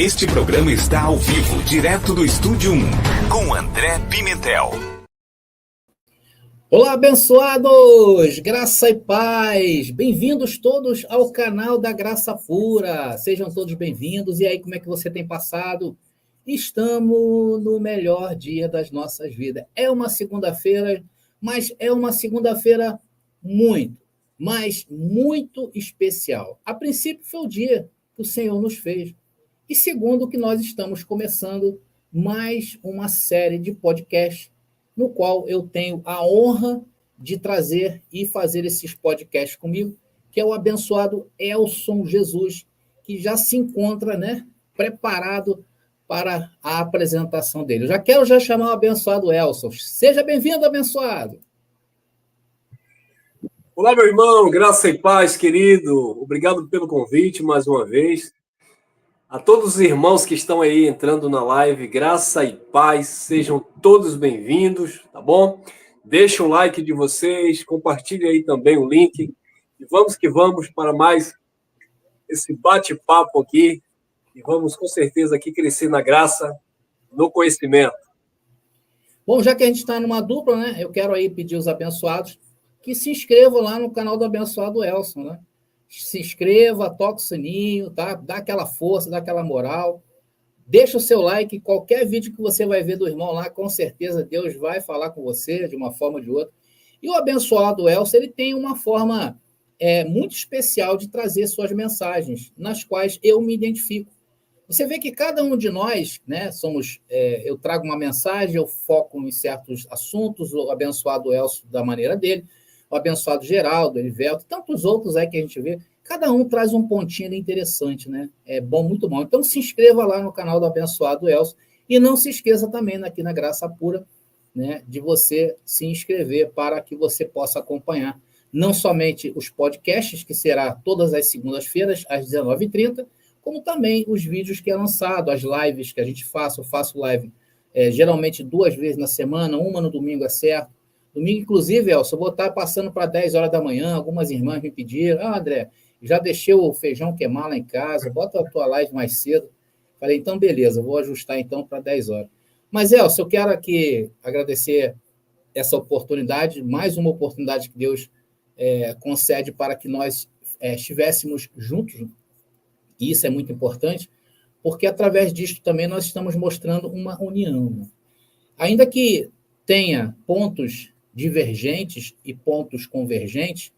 Este programa está ao vivo, direto do Estúdio 1, com André Pimentel. Olá, abençoados! Graça e paz! Bem-vindos todos ao canal da Graça Pura. Sejam todos bem-vindos. E aí, como é que você tem passado? Estamos no melhor dia das nossas vidas. É uma segunda-feira, mas é uma segunda-feira muito especial. A princípio, foi o dia que o Senhor nos fez. E segundo, que nós estamos começando mais uma série de podcasts, no qual eu tenho a honra de trazer e fazer esses podcasts comigo, que é o abençoado Elson Jesus, que já se encontra, preparado para a apresentação dele. Eu já quero chamar o abençoado Elson. Seja bem-vindo, abençoado. Olá, meu irmão, graça e paz, querido. Obrigado pelo convite mais uma vez. A todos os irmãos que estão aí entrando na live, graça e paz, sejam todos bem-vindos, tá bom? Deixa o like de vocês, compartilhe aí também o link. E vamos que vamos para mais esse bate-papo aqui. E vamos com certeza aqui crescer na graça, no conhecimento. Bom, já que a gente está numa dupla, eu quero aí pedir aos abençoados que se inscrevam lá no canal do abençoado Elson, Se inscreva, toca o sininho, tá? Dá aquela força, dá aquela moral. Deixa o seu like. Qualquer vídeo que você vai ver do irmão lá, com certeza Deus vai falar com você de uma forma ou de outra. E o abençoado Elson, ele tem uma forma muito especial de trazer suas mensagens, nas quais eu me identifico. Você vê que cada um de nós, eu trago uma mensagem, eu foco em certos assuntos, o abençoado Elson da maneira dele, o abençoado Geraldo, Elivelto, tantos outros aí que a gente vê, cada um traz um pontinho interessante, É bom, muito bom. Então se inscreva lá no canal do abençoado Elson e não se esqueça também aqui na Graça Pura, de você se inscrever para que você possa acompanhar não somente os podcasts, que será todas as segundas-feiras, às 19h30, como também os vídeos que é lançado, as lives que a gente faz. Eu faço live geralmente 2 vezes na semana, uma no domingo é certo. Domingo, inclusive, Elson, eu vou estar passando para 10 horas da manhã, algumas irmãs me pediram, André, já deixei o feijão queimar lá em casa, bota a tua live mais cedo. Falei, então, beleza, vou ajustar então para 10 horas. Mas, Elson, eu quero aqui agradecer essa oportunidade, mais uma oportunidade que Deus concede para que nós estivéssemos juntos, e isso é muito importante, porque através disso também nós estamos mostrando uma união. Ainda que tenha pontos divergentes e pontos convergentes,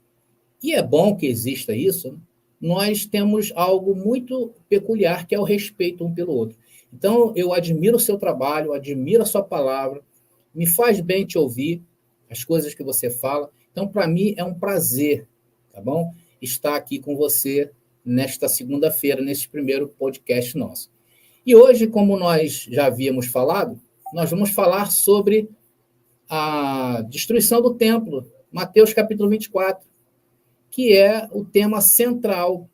e é bom que exista isso, nós temos algo muito peculiar, que é o respeito um pelo outro. Então, eu admiro o seu trabalho, admiro a sua palavra, me faz bem te ouvir, as coisas que você fala. Então, para mim, é um prazer, tá bom? Estar aqui com você nesta segunda-feira, nesse primeiro podcast nosso. E hoje, como nós já havíamos falado, nós vamos falar sobre a destruição do templo, Mateus capítulo 24, que é o tema central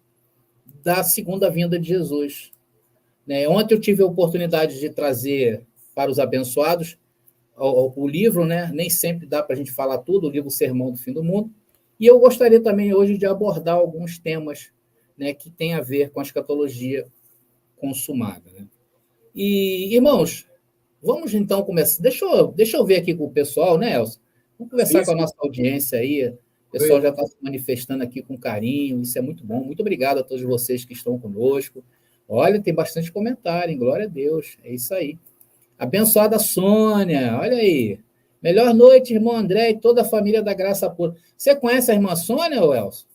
da segunda vinda de Jesus. Ontem eu tive a oportunidade de trazer para os abençoados o livro, nem sempre dá para a gente falar tudo, o livro Sermão do Fim do Mundo, e eu gostaria também hoje de abordar alguns temas que têm a ver com a escatologia consumada. E, irmãos, vamos então começar. Deixa eu ver aqui com o pessoal, Elson? Vamos conversar com a nossa audiência aí. O pessoal já está se manifestando aqui com carinho, isso é muito bom. Muito obrigado a todos vocês que estão conosco. Olha, tem bastante comentário, hein? Glória a Deus. É isso aí. Abençoada Sônia, olha aí. Melhor noite, irmão André e toda a família da Graça Pura. Você conhece a irmã Sônia, Elson?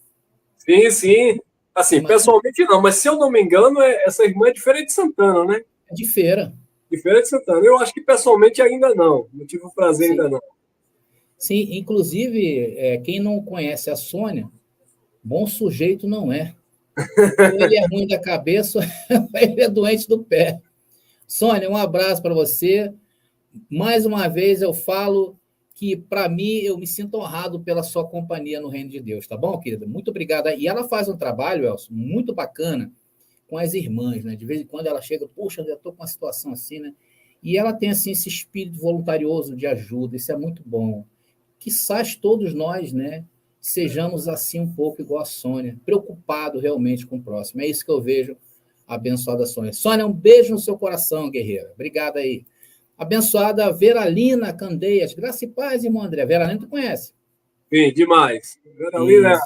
Sim, sim. Assim, pessoalmente não, mas se eu não me engano, essa irmã é de Feira de Santana, né? É de Feira. De Feira de Santana. Eu acho que pessoalmente ainda não. Não tive o prazer ainda não. Sim, inclusive, quem não conhece a Sônia, bom sujeito não é. Ou ele é ruim da cabeça, ou ele é doente do pé. Sônia, um abraço para você. Mais uma vez eu falo que, para mim, eu me sinto honrado pela sua companhia no Reino de Deus, tá bom, querida? Muito obrigada. E ela faz um trabalho, Elson, muito bacana com as irmãs, De vez em quando ela chega, puxa, eu estou com uma situação assim, E ela tem, assim, esse espírito voluntarioso de ajuda, isso é muito bom. Quizás todos nós, sejamos assim um pouco igual a Sônia, preocupado realmente com o próximo. É isso que eu vejo abençoada Sônia. Sônia, um beijo no seu coração, guerreira. Obrigada aí. Abençoada Veralina Candeias. Graça e paz, irmão André. Veralina, tu conhece? Sim, demais. Veralina é Isso,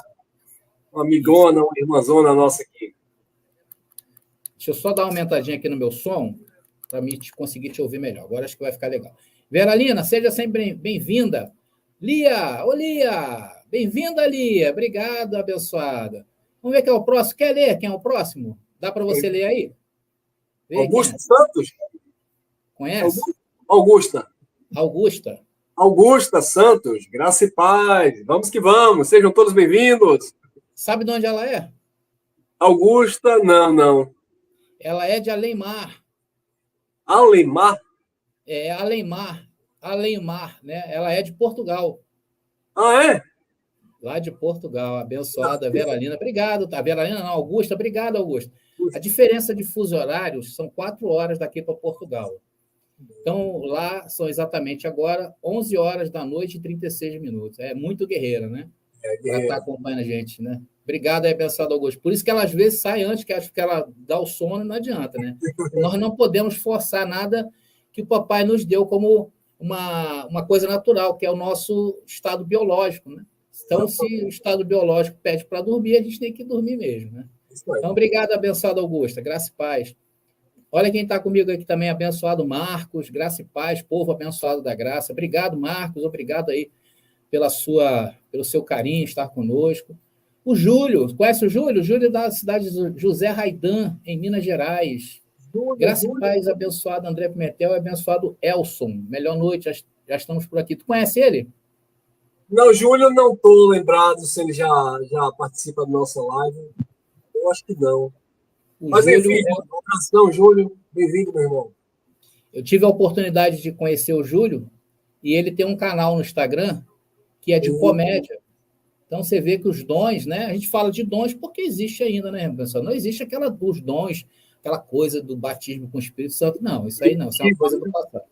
uma isso. amigona, uma irmãzona nossa aqui. Deixa eu só dar uma aumentadinha aqui no meu som, para me conseguir te ouvir melhor. Agora acho que vai ficar legal. Veralina, seja sempre bem-vinda. Lia, ô Lia, bem-vinda, Lia. Obrigado, abençoada. Vamos ver quem é o próximo. Quer ler quem é o próximo? Dá para você ler aí? Vê quem Augusta é. Santos? Conhece? Augusta. Augusta. Augusta Santos, graça e paz. Vamos que vamos, sejam todos bem-vindos. Sabe de onde ela é? Augusta, não. Ela é de Além-Mar. Alemar? É Além-Mar, né? Ela é de Portugal. Ah, é? Lá de Portugal, abençoada Veralina. Obrigado, tá? Veralina não, Augusta, obrigado, Augusto. A diferença de fuso horários são 4 horas daqui para Portugal. Então, lá são exatamente agora 11 horas da noite e 36 minutos. É muito guerreira, né? Para estar acompanhando a gente, né? Obrigado aí, abençoado Augusto. Por isso que ela às vezes sai antes, que acho que ela dá o sono, não adianta, né? Nós não podemos forçar nada que o papai nos deu como uma coisa natural, que é o nosso estado biológico, né? Então, se o estado biológico pede para dormir, a gente tem que dormir mesmo, né? Então, obrigado, abençoado Augusta. Graça e paz. Olha quem está comigo aqui também, abençoado Marcos. Graça e paz, povo abençoado da graça. Obrigado, Marcos. Obrigado aí pelo seu carinho, estar conosco. O Júlio, conhece o Júlio? O Júlio é da cidade de José Raidan, em Minas Gerais. Graça e paz, abençoado André Pimentel e abençoado Elson. Melhor noite, já estamos por aqui. Tu conhece ele? Não, Júlio, não estou lembrado se ele já participa da nossa live. Eu acho que não. O Mas, Júlio, enfim, um abração, Júlio. Bem-vindo, meu irmão. eu tive a oportunidade de conhecer o Júlio e ele tem um canal no Instagram que é de comédia. Então, você vê que os dons, né? A gente fala de dons porque existe ainda, né, pessoal? Não existe os dons, aquela coisa do batismo com o Espírito Santo. Não, isso aí não, isso é uma coisa do passado.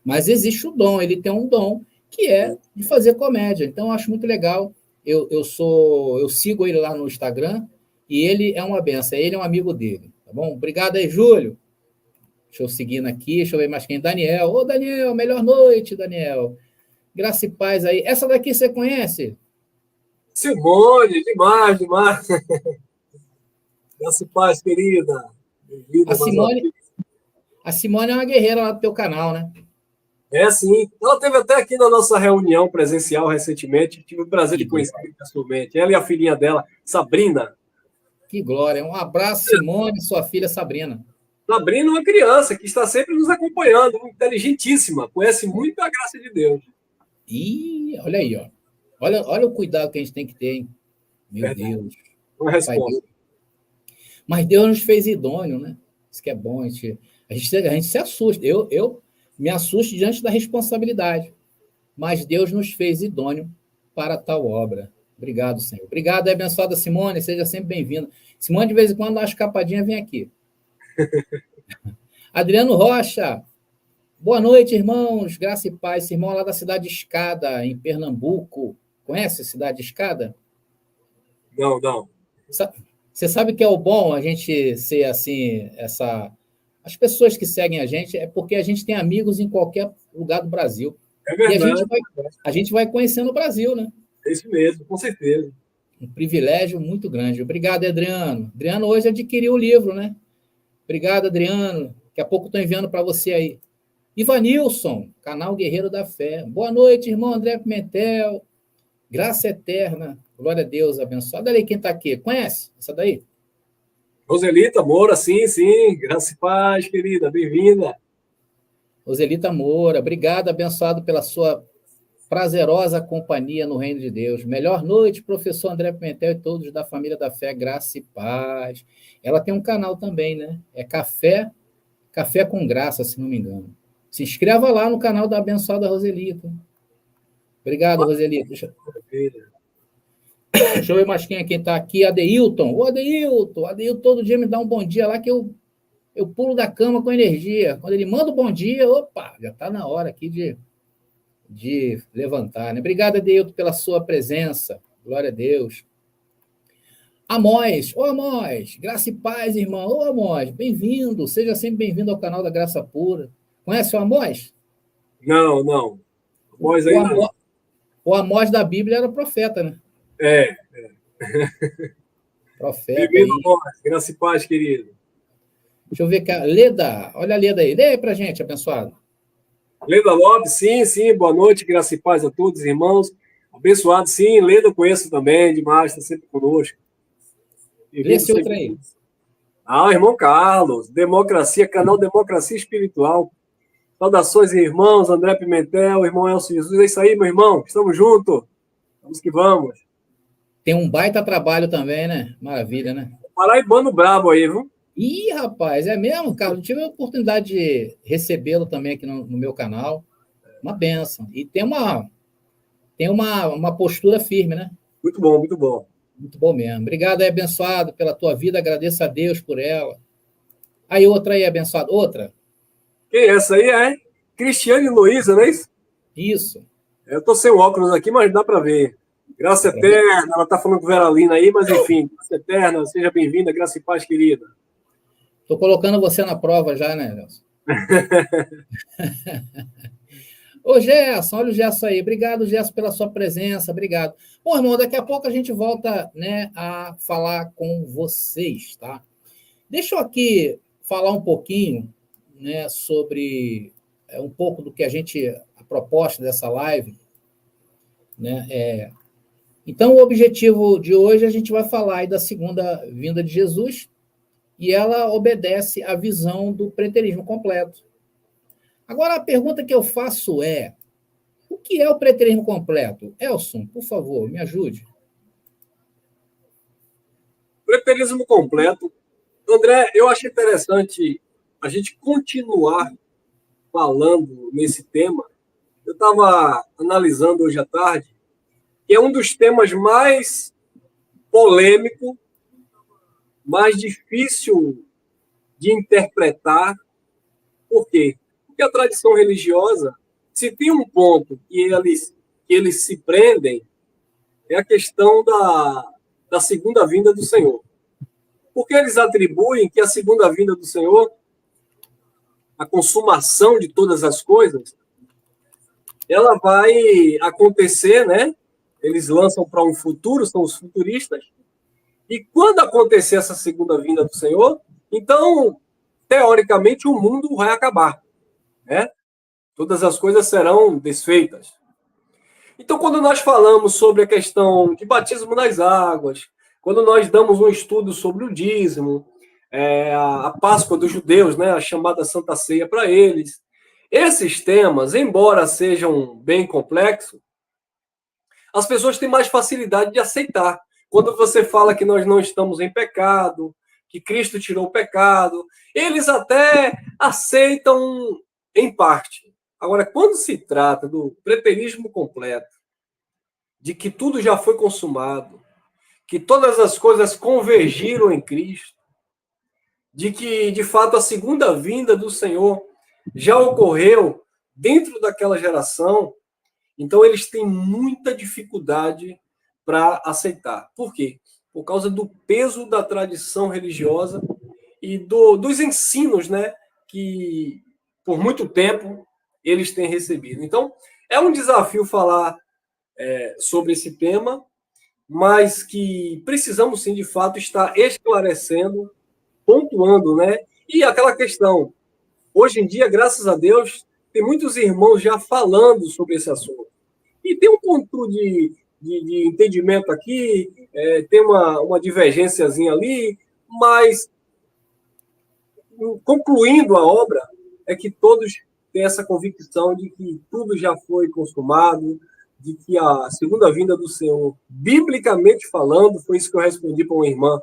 Mas existe o dom, ele tem um dom que é de fazer comédia. Então, eu acho muito legal. Eu sigo ele lá no Instagram e ele é uma benção, ele é um amigo dele, tá bom? Obrigado aí, Júlio. Deixa eu seguindo aqui, deixa eu ver mais quem. Daniel. Ô, Daniel, melhor noite, Daniel. Graça e paz aí. Essa daqui você conhece? Simone, demais. Graça e paz, querida. Bem-vinda mais uma vez. A Simone é uma guerreira lá do teu canal, né? É, sim. Ela esteve até aqui na nossa reunião presencial recentemente. Tive o prazer de conhecer pessoalmente. Ela e a filhinha dela, Sabrina. Que glória. Um abraço, Simone, e sua filha Sabrina. Sabrina é uma criança que está sempre nos acompanhando, inteligentíssima, conhece muito a graça de Deus. Ih, olha aí, ó. Olha o cuidado que a gente tem que ter, hein? Meu Deus. Uma resposta. Mas Deus nos fez idôneo, né? Isso que é bom. A gente se assusta. Eu me assusto diante da responsabilidade. Mas Deus nos fez idôneo para tal obra. Obrigado, Senhor. Obrigado, abençoada Simone. Seja sempre bem-vinda. Simone, de vez em quando, dá uma escapadinha, vem aqui. Adriano Rocha. Boa noite, irmãos. Graça e paz. Esse irmão lá da cidade de Escada, em Pernambuco. Conhece a cidade de Escada? Não. Você sabe que é o bom a gente ser assim, as pessoas que seguem a gente é porque a gente tem amigos em qualquer lugar do Brasil. É verdade. E a gente vai conhecendo o Brasil, né? É isso mesmo, com certeza. Um privilégio muito grande. Obrigado, Adriano. Adriano hoje adquiriu o livro, né? Obrigado, Adriano. Daqui a pouco estou enviando para você aí. Ivanilson, canal Guerreiro da Fé. Boa noite, irmão André Pimentel. Graça eterna. Glória a Deus, abençoado. Olha aí quem está aqui. Conhece essa daí? Roselita Moura, sim. Graça e paz, querida. Bem-vinda. Roselita Moura, obrigado, abençoado pela sua prazerosa companhia no reino de Deus. Melhor noite, professor André Pimentel e todos da família da fé, graça e paz. Ela tem um canal também, né? É Café com Graça, se não me engano. Se inscreva lá no canal da abençoada Roselita. Obrigado, Roselita. Deixa eu ver mais quem está aqui. Adeilton. Ô, Adeilton todo dia me dá um bom dia lá que eu pulo da cama com energia. Quando ele manda um bom dia, opa, já está na hora aqui de levantar. Né? Obrigado, Adeilton, pela sua presença. Glória a Deus. Amós, ô Amós, graça e paz, irmão. Ô Amós, bem-vindo, seja sempre bem-vindo ao canal da Graça Pura. Conhece o Amós? Não, não. Amós O ainda não. Amós, o Amós da Bíblia era profeta, né? É. Profeta Bem-vindo, aí. Amós. Graça e paz, querido. Deixa eu ver aqui. Leda, olha a Leda aí. Lê aí pra gente, abençoado. Leda Lopes, sim. Boa noite, graça e paz a todos, irmãos. Abençoado, sim. Leda eu conheço também, demais, está sempre conosco. Lê esse outro aí. Irmão Carlos, Democracia, canal Democracia Espiritual. Saudações, irmãos, André Pimentel, irmão Elcio Jesus. É isso aí, meu irmão. Estamos juntos. Vamos que vamos. Tem um baita trabalho também, né? Maravilha, né? Paraibano brabo aí, viu? Ih, rapaz, é mesmo, Carlos? Eu tive a oportunidade de recebê-lo também aqui no meu canal. Uma benção. E tem uma postura firme, né? Muito bom, muito bom. Muito bom mesmo. Obrigado aí, abençoado, pela tua vida. Agradeço a Deus por ela. Aí, outra aí, abençoado. Outra. Quem é essa aí? É Cristiane Luiza, não é isso? Isso. Eu estou sem óculos aqui, mas dá para ver. Graça eterna, ela está falando com Veralina aí, mas enfim, graça eterna, seja bem-vinda, graça e paz, querida. Estou colocando você na prova já, né, Nelson? Ô, Gerson, olha o Gerson aí. Obrigado, Gerson, pela sua presença. Obrigado. Bom, irmão, daqui a pouco a gente volta, né, a falar com vocês, tá? Deixa eu aqui falar um pouquinho, né, sobre um pouco do que a proposta dessa live, né? Então, o objetivo de hoje, a gente vai falar aí da segunda vinda de Jesus, e ela obedece à visão do preterismo completo. Agora, a pergunta que eu faço é: o que é o preterismo completo? Elson, por favor, me ajude. Preterismo completo. André, eu acho interessante a gente continuar falando nesse tema. Eu estava analisando hoje à tarde, que é um dos temas mais polêmico, mais difícil de interpretar. Por quê? Porque a tradição religiosa, se tem um ponto que eles se prendem, é a questão da segunda vinda do Senhor. Porque eles atribuem que a segunda vinda do Senhor, a consumação de todas as coisas, ela vai acontecer, né? Eles lançam para um futuro, são os futuristas, e quando acontecer essa segunda vinda do Senhor, então, teoricamente, o mundo vai acabar, né? Todas as coisas serão desfeitas. Então, quando nós falamos sobre a questão de batismo nas águas, quando nós damos um estudo sobre o dízimo, a Páscoa dos judeus, né, a chamada Santa Ceia para eles, esses temas, embora sejam bem complexos, as pessoas têm mais facilidade de aceitar. Quando você fala que nós não estamos em pecado, que Cristo tirou o pecado, eles até aceitam em parte. Agora, quando se trata do preterismo completo, de que tudo já foi consumado, que todas as coisas convergiram em Cristo, de que, de fato, a segunda vinda do Senhor já ocorreu dentro daquela geração, então eles têm muita dificuldade para aceitar. Por quê? Por causa do peso da tradição religiosa e dos ensinos, né, que por muito tempo eles têm recebido. Então, é um desafio falar sobre esse tema, mas que precisamos, sim, de fato, estar esclarecendo, pontuando, né? E aquela questão, hoje em dia, graças a Deus, tem muitos irmãos já falando sobre esse assunto. E tem um ponto de entendimento aqui, tem uma divergênciazinha ali, mas, concluindo a obra, é que todos têm essa convicção de que tudo já foi consumado, de que a segunda vinda do Senhor, biblicamente falando, foi isso que eu respondi para uma irmã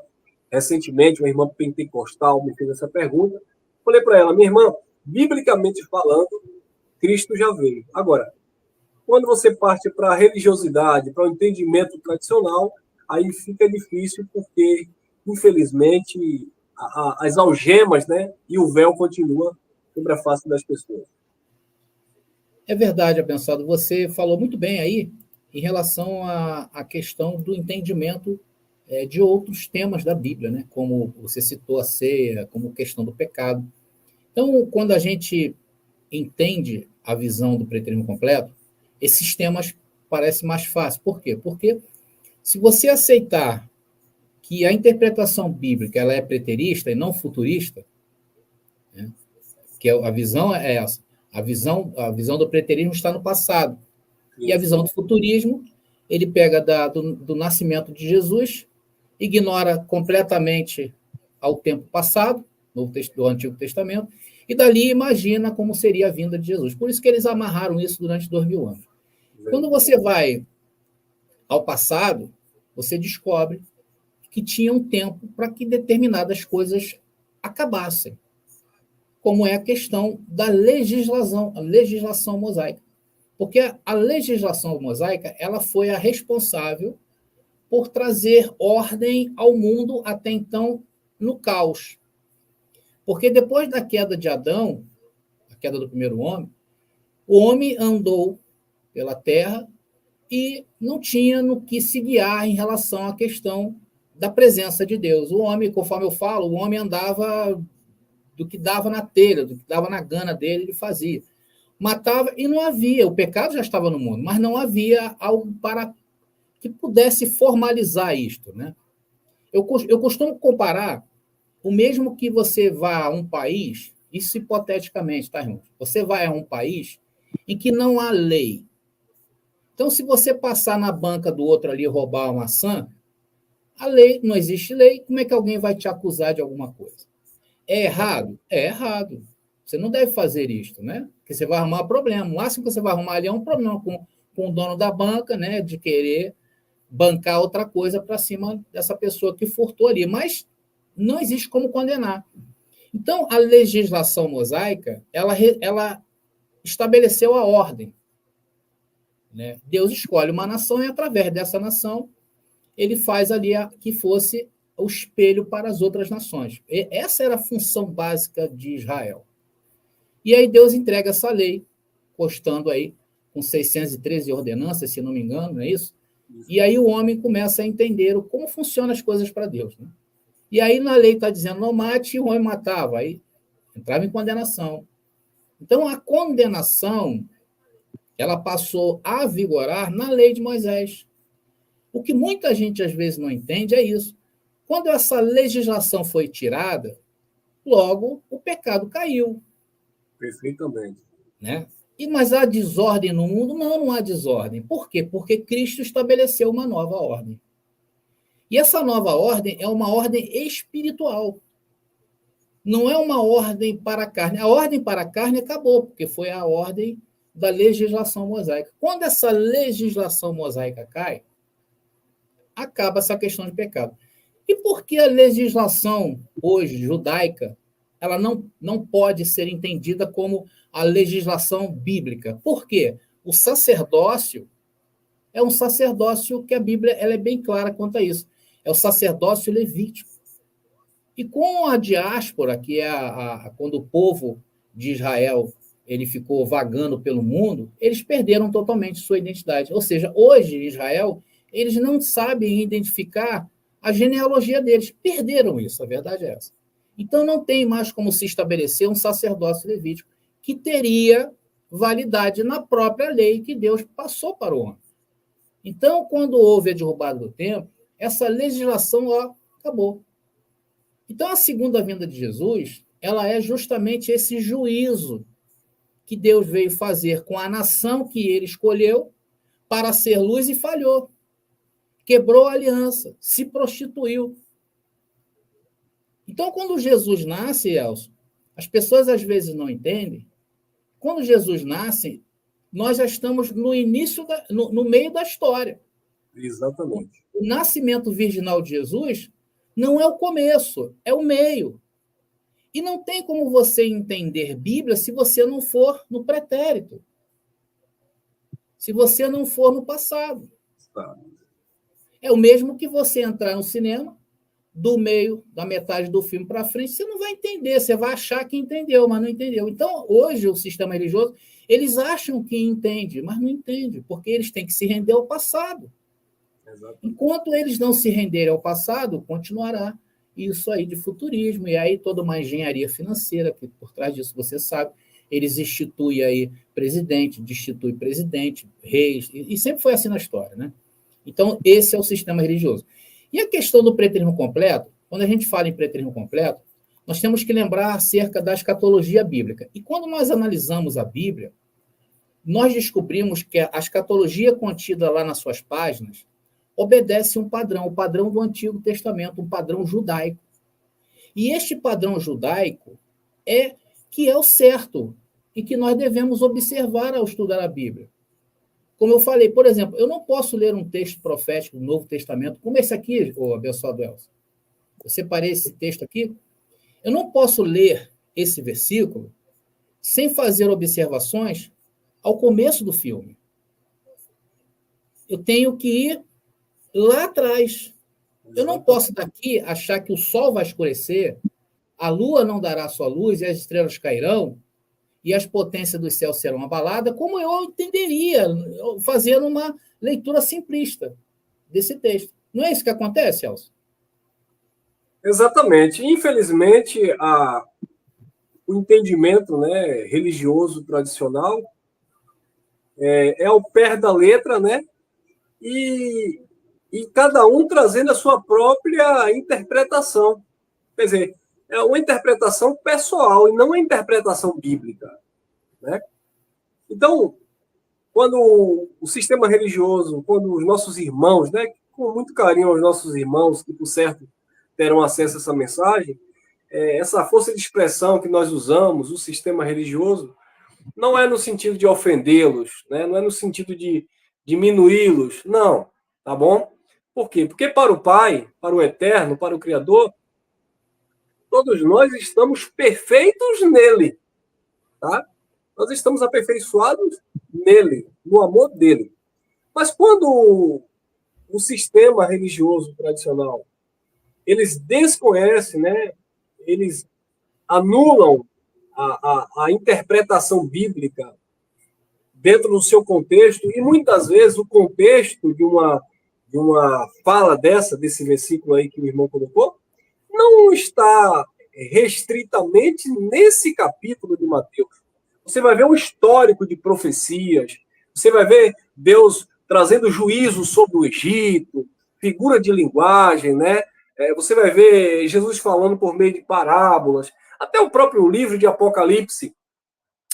recentemente, uma irmã pentecostal me fez essa pergunta. Falei para ela: minha irmã, biblicamente falando, Cristo já veio. Agora, quando você parte para a religiosidade, para o entendimento tradicional, aí fica difícil, porque, infelizmente, as algemas, né, e o véu continua sobre a face das pessoas. É verdade, abençoado. Você falou muito bem aí em relação à questão do entendimento de outros temas da Bíblia, né? Como você citou a ceia, como questão do pecado. Então, quando a gente entende a visão do preterismo completo, esses temas parecem mais fáceis. Por quê? Porque se você aceitar que a interpretação bíblica ela é preterista e não futurista, né? Que a visão é essa. A visão do preterismo está no passado. E a visão do futurismo, ele pega do nascimento de Jesus, ignora completamente ao tempo passado, do Antigo Testamento, e dali imagina como seria a vinda de Jesus. Por isso que eles amarraram isso durante 2000 anos. Quando você vai ao passado, você descobre que tinha um tempo para que determinadas coisas acabassem, como é a questão da legislação, a legislação mosaica. Porque a legislação mosaica ela foi a responsável por trazer ordem ao mundo até então no caos. Porque depois da queda de Adão, a queda do primeiro homem, o homem andou pela terra e não tinha no que se guiar em relação à questão da presença de Deus. O homem, conforme eu falo, o homem andava do que dava na telha, do que dava na gana dele, ele fazia. Matava e não havia, o pecado já estava no mundo, mas não havia algo para que pudesse formalizar isto, né? Eu costumo comparar o mesmo que você vá a um país, isso hipoteticamente, tá, irmão? Você vai a um país em que não há lei. Então, se você passar na banca do outro ali e roubar uma maçã, a lei, não existe lei, como é que alguém vai te acusar de alguma coisa? É errado? É errado. Você não deve fazer isto, né? Porque você vai arrumar problema. O máximo que você vai arrumar ali é um problema com o dono da banca, né? De querer bancar outra coisa para cima dessa pessoa que furtou ali. Mas não existe como condenar. Então, a legislação mosaica, ela estabeleceu a ordem, né? Deus escolhe uma nação e, através dessa nação, ele faz ali que fosse o espelho para as outras nações. E essa era a função básica de Israel. E aí Deus entrega essa lei, constando aí com 613 ordenanças, se não me engano, não é isso? E aí o homem começa a entender como funcionam as coisas para Deus, né? E aí na lei está dizendo não mate, e o homem matava, aí entrava em condenação. Então a condenação ela passou a vigorar na lei de Moisés. O que muita gente às vezes não entende é isso. Quando essa legislação foi tirada, logo o pecado caiu. Perfeitamente. Né? Mas há desordem no mundo? Não, não há desordem. Por quê? Porque Cristo estabeleceu uma nova ordem. E essa nova ordem é uma ordem espiritual. Não é uma ordem para a carne. A ordem para a carne acabou, porque foi a ordem da legislação mosaica. Quando essa legislação mosaica cai, acaba essa questão de pecado. E por que a legislação hoje judaica ela não pode ser entendida como a legislação bíblica? Por quê? O sacerdócio é um sacerdócio que a Bíblia ela é bem clara quanto a isso. É o sacerdócio levítico. E com a diáspora, que é quando o povo de Israel ele ficou vagando pelo mundo, eles perderam totalmente sua identidade. Ou seja, hoje, Israel, eles não sabem identificar a genealogia deles. Perderam isso, a verdade é essa. Então, não tem mais como se estabelecer um sacerdócio levítico que teria validade na própria lei que Deus passou para o homem. Então, quando houve a derrubada do templo, essa legislação acabou. Então, a segunda vinda de Jesus, ela é justamente esse juízo que Deus veio fazer com a nação que ele escolheu para ser luz e falhou. Quebrou a aliança, se prostituiu. Então, quando Jesus nasce, Elcio, as pessoas às vezes não entendem. Quando Jesus nasce, nós já estamos no início, no meio da história. Exatamente. O nascimento virginal de Jesus não é o começo, é o meio. E não tem como você entender Bíblia se você não for no pretérito. Se você não for no passado. Tá. É o mesmo que você entrar no cinema, do meio, da metade do filme para frente, você não vai entender, você vai achar que entendeu, mas não entendeu. Então, hoje, o sistema religioso, eles acham que entende, mas não entende, porque eles têm que se render ao passado. Exato. Enquanto eles não se renderem ao passado, continuará isso aí de futurismo, e aí toda uma engenharia financeira, que por trás disso você sabe, eles instituem aí presidente, destitui presidente, reis, e sempre foi assim na história, né? Então, esse é o sistema religioso. E a questão do preterismo completo, quando a gente fala em preterismo completo, nós temos que lembrar acerca da escatologia bíblica. E quando nós analisamos a Bíblia, nós descobrimos que a escatologia contida lá nas suas páginas obedece um padrão, o padrão do Antigo Testamento, um padrão judaico. E este padrão judaico é que é o certo e que nós devemos observar ao estudar a Bíblia. Como eu falei, por exemplo, eu não posso ler um texto profético do Novo Testamento, como esse aqui, ô abençoado Elcio. Eu separei esse texto aqui. Eu não posso ler esse versículo sem fazer observações ao começo do filme. Eu tenho que ir lá atrás. Eu não posso daqui achar que o sol vai escurecer, a lua não dará sua luz e as estrelas cairão e as potências dos céus serão abaladas, como eu entenderia, fazendo uma leitura simplista desse texto. Não é isso que acontece, Elcio? Exatamente. Infelizmente, o entendimento, né, religioso tradicional é ao pé da letra, né? E cada um trazendo a sua própria interpretação. Quer dizer, é uma interpretação pessoal e não uma interpretação bíblica, né? Então, quando o sistema religioso, quando os nossos irmãos, né, com muito carinho aos nossos irmãos, que por certo terão acesso a essa mensagem, essa força de expressão que nós usamos, o sistema religioso, não é no sentido de ofendê-los, né? Não é no sentido de diminuí-los, não, tá bom? Por quê? Porque para o Pai, para o Eterno, para o Criador, todos nós estamos perfeitos nele, tá? Nós estamos aperfeiçoados nele, no amor dele. Mas quando o sistema religioso tradicional, eles desconhecem, né? Eles anulam a interpretação bíblica dentro do seu contexto, e muitas vezes o contexto de uma fala desse versículo aí que o irmão colocou, não está restritamente nesse capítulo de Mateus. Você vai ver um histórico de profecias, você vai ver Deus trazendo juízo sobre o Egito, figura de linguagem, né? Você vai ver Jesus falando por meio de parábolas, até o próprio livro de Apocalipse,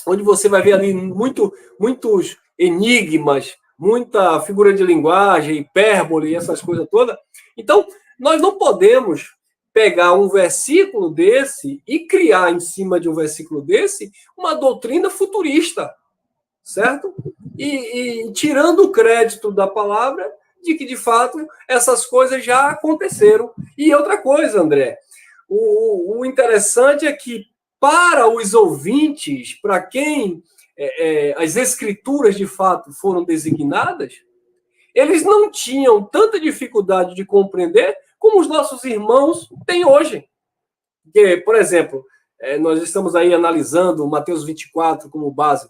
onde você vai ver ali muitos enigmas, muita figura de linguagem, hipérbole, essas coisas todas. Então, nós não podemos pegar um versículo desse e criar em cima de um versículo desse uma doutrina futurista, certo? E tirando o crédito da palavra de que, de fato, essas coisas já aconteceram. E outra coisa, André, o interessante é que, para os ouvintes, para quem as escrituras, de fato, foram designadas, eles não tinham tanta dificuldade de compreender como os nossos irmãos têm hoje. Porque, por exemplo, nós estamos aí analisando Mateus 24 como base.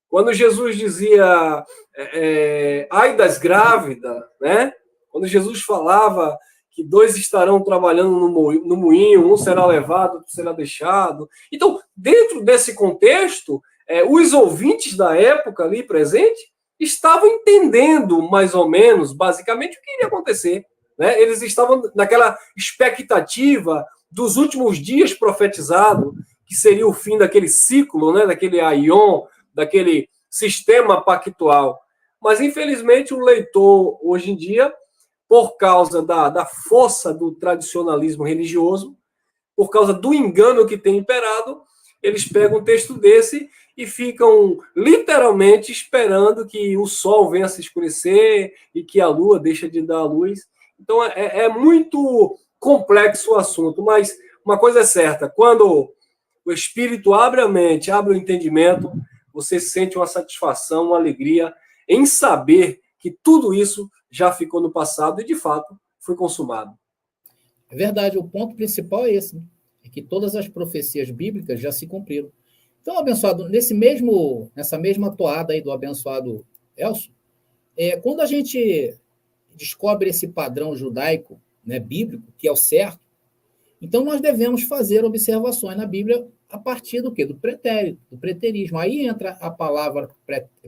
Quando Jesus dizia ai das grávidas, né? Quando Jesus falava que 2 estarão trabalhando no moinho, um será levado, outro será deixado. Então, dentro desse contexto, os ouvintes da época ali presente estavam entendendo mais ou menos, basicamente, o que iria acontecer, né? Eles estavam naquela expectativa dos últimos dias profetizado, que seria o fim daquele ciclo, né? Daquele aion, daquele sistema pactual. Mas, infelizmente, o leitor, hoje em dia, por causa da força do tradicionalismo religioso, por causa do engano que tem imperado, eles pegam um texto desse e ficam literalmente esperando que o sol venha a se escurecer e que a lua deixe de dar a luz. Então, é muito complexo o assunto, mas uma coisa é certa, quando o Espírito abre a mente, abre o entendimento, você sente uma satisfação, uma alegria em saber que tudo isso já ficou no passado e, de fato, foi consumado. É verdade, o ponto principal é esse, né? É que todas as profecias bíblicas já se cumpriram. Então, abençoado, nessa mesma toada aí do abençoado Elcio, quando a gente descobre esse padrão judaico, né, bíblico, que é o certo, então nós devemos fazer observações na Bíblia a partir do quê? Do pretérito, do preterismo. Aí entra a palavra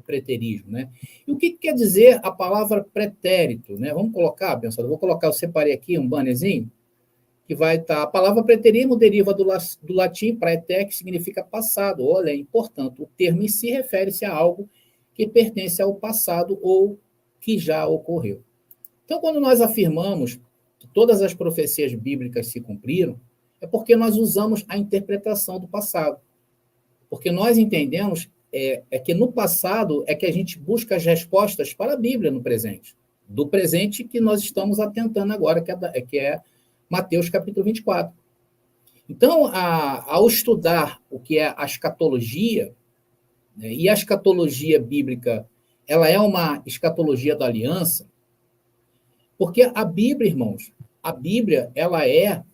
preterismo, né? E o que quer dizer a palavra pretérito, né? Vamos colocar, pessoal, eu vou colocar, eu separei aqui um bannerzinho, que vai estar... A palavra preterismo deriva do latim praeter, que significa passado ou além. Portanto, o termo em si refere-se a algo que pertence ao passado ou que já ocorreu. Então, quando nós afirmamos que todas as profecias bíblicas se cumpriram, é porque nós usamos a interpretação do passado. Porque nós entendemos que no passado é que a gente busca as respostas para a Bíblia no presente. Do presente que nós estamos atentando agora, que é Mateus capítulo 24. Então, ao estudar o que é a escatologia, né, e a escatologia bíblica, ela é uma escatologia da aliança, porque a Bíblia, irmãos, a Bíblia, ela é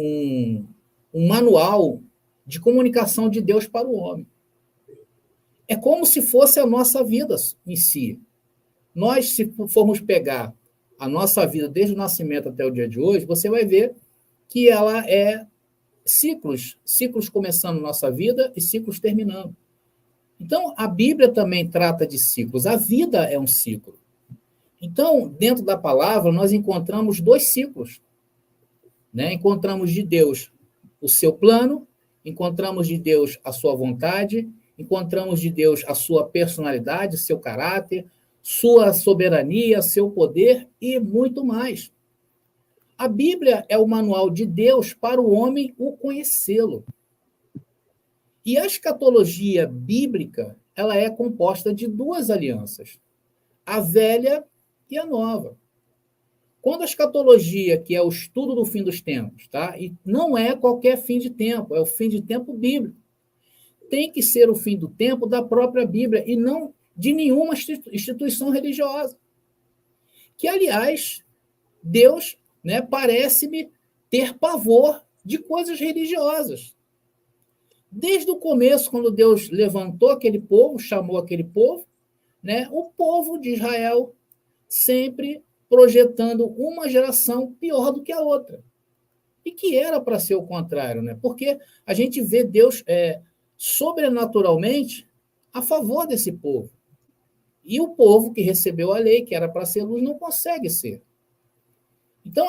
um manual de comunicação de Deus para o homem. É como se fosse a nossa vida em si. Nós, se formos pegar a nossa vida desde o nascimento até o dia de hoje, você vai ver que ela é ciclos começando na nossa vida e ciclos terminando. Então, a Bíblia também trata de ciclos. A vida é um ciclo. Então, dentro da palavra, nós encontramos 2 ciclos. Né? Encontramos de Deus o seu plano, encontramos de Deus a sua vontade, encontramos de Deus a sua personalidade, seu caráter, sua soberania, seu poder e muito mais. A Bíblia é o manual de Deus para o homem o conhecê-lo. E a escatologia bíblica, ela é composta de 2 alianças, a velha e a nova. Quando a escatologia, que é o estudo do fim dos tempos, tá? E não é qualquer fim de tempo, é o fim de tempo bíblico. Tem que ser o fim do tempo da própria Bíblia e não de nenhuma instituição religiosa. Que, aliás, Deus, né, parece-me ter pavor de coisas religiosas. Desde o começo, quando Deus levantou aquele povo, chamou aquele povo, né, o povo de Israel sempre projetando uma geração pior do que a outra. E que era para ser o contrário, né? Porque a gente vê Deus sobrenaturalmente a favor desse povo. E o povo que recebeu a lei, que era para ser luz, não consegue ser. Então,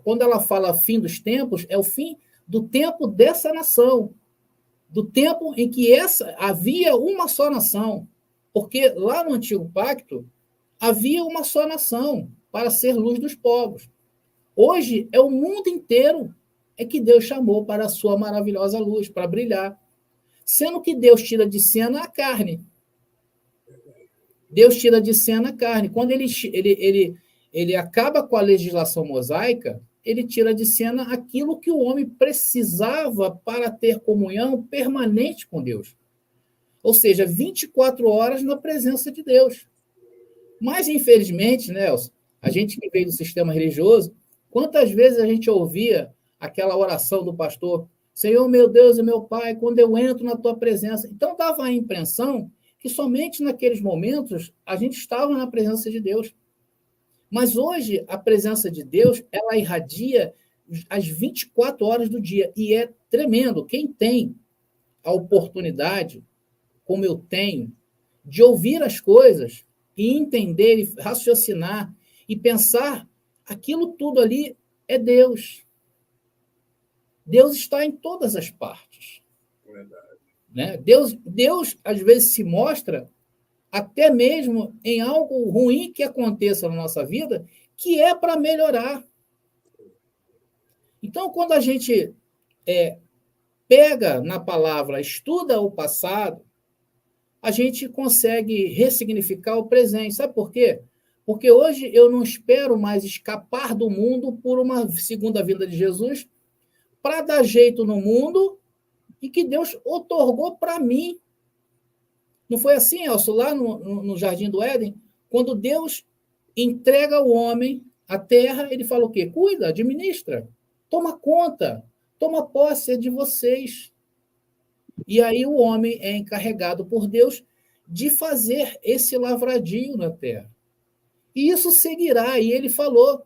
quando ela fala fim dos tempos, é o fim do tempo dessa nação, do tempo em que havia uma só nação. Porque lá no Antigo Pacto, havia uma só nação para ser luz dos povos. Hoje é o mundo inteiro que Deus chamou para a sua maravilhosa luz, para brilhar. Sendo que Deus tira de cena a carne. Deus tira de cena a carne. Quando ele acaba com a legislação mosaica, ele tira de cena aquilo que o homem precisava para ter comunhão permanente com Deus. Ou seja, 24 horas na presença de Deus. Mas, infelizmente, Nelson, a gente que veio do sistema religioso, quantas vezes a gente ouvia aquela oração do pastor, Senhor, meu Deus e meu Pai, quando eu entro na tua presença. Então, dava a impressão que somente naqueles momentos a gente estava na presença de Deus. Mas hoje, a presença de Deus, ela irradia as 24 horas do dia. E é tremendo. Quem tem a oportunidade, como eu tenho, de ouvir as coisas e entender, e raciocinar, e pensar, aquilo tudo ali é Deus. Deus está em todas as partes. Verdade. Né? Deus, às vezes, se mostra até mesmo em algo ruim que aconteça na nossa vida, que é para melhorar. Então, quando a gente pega na palavra, estuda o passado, a gente consegue ressignificar o presente. Sabe por quê? Porque hoje eu não espero mais escapar do mundo por uma segunda vinda de Jesus para dar jeito no mundo e que Deus outorgou para mim. Não foi assim, Elcio, lá no Jardim do Éden? Quando Deus entrega ao homem a terra, ele fala o quê? Cuida, administra, toma conta, toma posse de vocês. E aí o homem é encarregado por Deus de fazer esse lavradio na terra. E isso seguirá. E ele falou: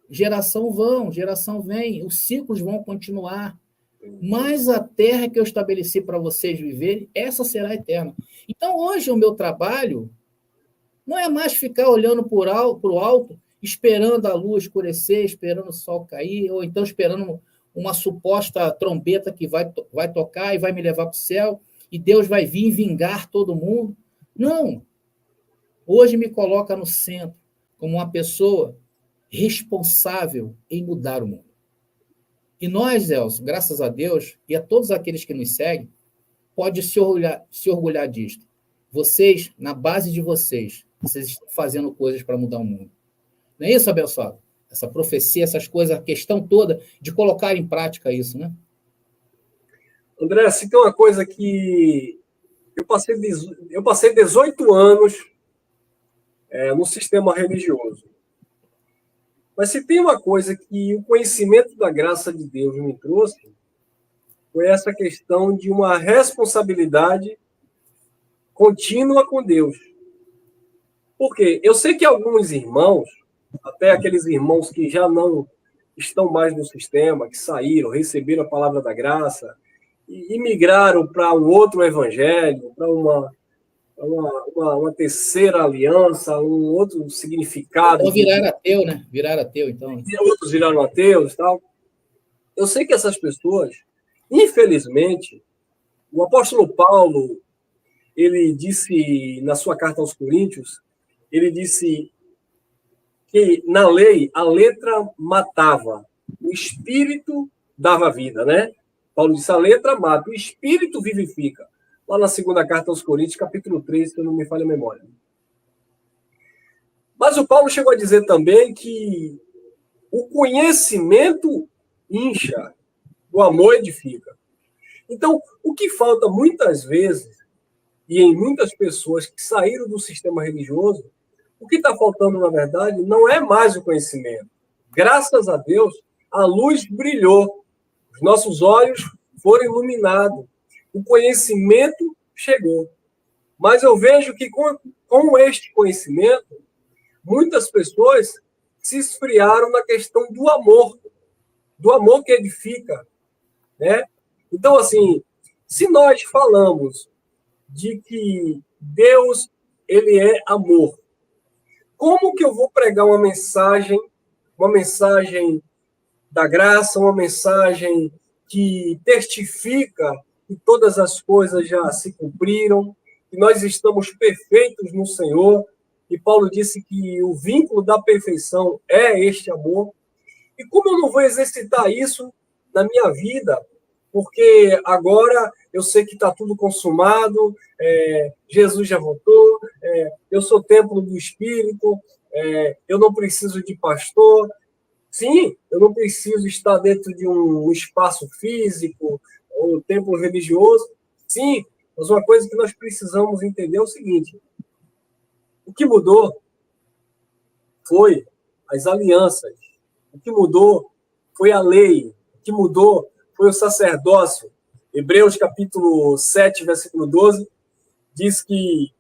geração vão, geração vem, os ciclos vão continuar. Mas a terra que eu estabeleci para vocês viverem, essa será eterna. Então, hoje, o meu trabalho não é mais ficar olhando para o alto, esperando a lua escurecer, esperando o sol cair, ou então esperando uma suposta trombeta que vai tocar e vai me levar para o céu, e Deus vai vir vingar todo mundo. Não. Hoje me coloca no centro, como uma pessoa responsável em mudar o mundo. E nós, Elcio, graças a Deus, e a todos aqueles que nos seguem, pode se orgulhar disto. Vocês, na base de vocês estão fazendo coisas para mudar o mundo. Não é isso, abençoado? Essa profecia, essas coisas, a questão toda de colocar em prática isso, né? André, se tem uma coisa que eu passei 18 anos no sistema religioso. Mas se tem uma coisa que o conhecimento da graça de Deus me trouxe, foi essa questão de uma responsabilidade contínua com Deus. Porque eu sei que alguns irmãos, até aqueles irmãos que já não estão mais no sistema, que saíram, receberam a palavra da graça e migraram para um outro evangelho, para uma terceira aliança, um outro significado. Então viraram ateu, né? Viraram ateu, então. E outros viraram ateus e tal. Eu sei que essas pessoas, infelizmente, o apóstolo Paulo, ele disse na sua carta aos Coríntios, ele disse que na lei a letra matava, o espírito dava vida, né? Paulo disse: a letra mata, o espírito vivifica. Lá na segunda carta aos Coríntios, capítulo 3, se eu não me falha a memória. Mas o Paulo chegou a dizer também que o conhecimento incha, o amor edifica. Então, o que falta muitas vezes, e em muitas pessoas que saíram do sistema religioso, o que está faltando, na verdade, não é mais o conhecimento. Graças a Deus, a luz brilhou, os nossos olhos foram iluminados, o conhecimento chegou. Mas eu vejo que com este conhecimento, muitas pessoas se esfriaram na questão do amor que edifica, né? Então, assim, se nós falamos de que Deus, ele é amor, como que eu vou pregar uma mensagem da graça, uma mensagem que testifica que todas as coisas já se cumpriram, que nós estamos perfeitos no Senhor, e Paulo disse que o vínculo da perfeição é este amor. E como eu não vou exercitar isso na minha vida? Porque agora eu sei que está tudo consumado, Jesus já voltou, eu sou templo do Espírito, eu não preciso de pastor. Sim, eu não preciso estar dentro de um espaço físico ou um templo religioso. Sim, mas uma coisa que nós precisamos entender é o seguinte: o que mudou foi as alianças, o que mudou foi a lei, o que mudou foi o sacerdócio. Hebreus capítulo 7, versículo 12, diz que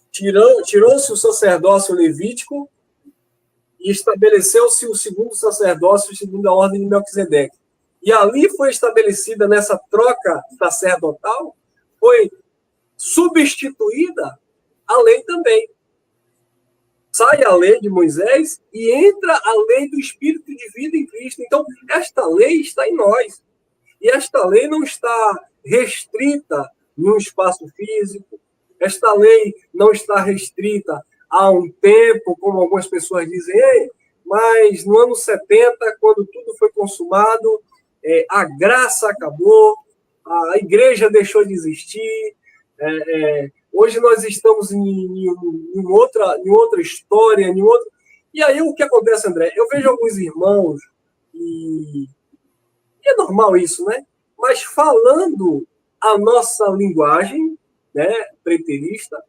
tirou-se o sacerdócio levítico e estabeleceu-se o segundo sacerdócio segundo a ordem de Melquisedeque. E ali foi estabelecida, nessa troca sacerdotal, foi substituída a lei também. Sai a lei de Moisés e entra a lei do Espírito de vida em Cristo. Então, esta lei está em nós. E esta lei não está restrita em um espaço físico. Esta lei não está restrita a um tempo, como algumas pessoas dizem. Mas no ano 70, quando tudo foi consumado, a graça acabou, a igreja deixou de existir. Hoje nós estamos em outra história, em outro... E aí o que acontece, André? Eu vejo alguns irmãos, e é normal isso, né? Mas falando a nossa linguagem, né, preterista,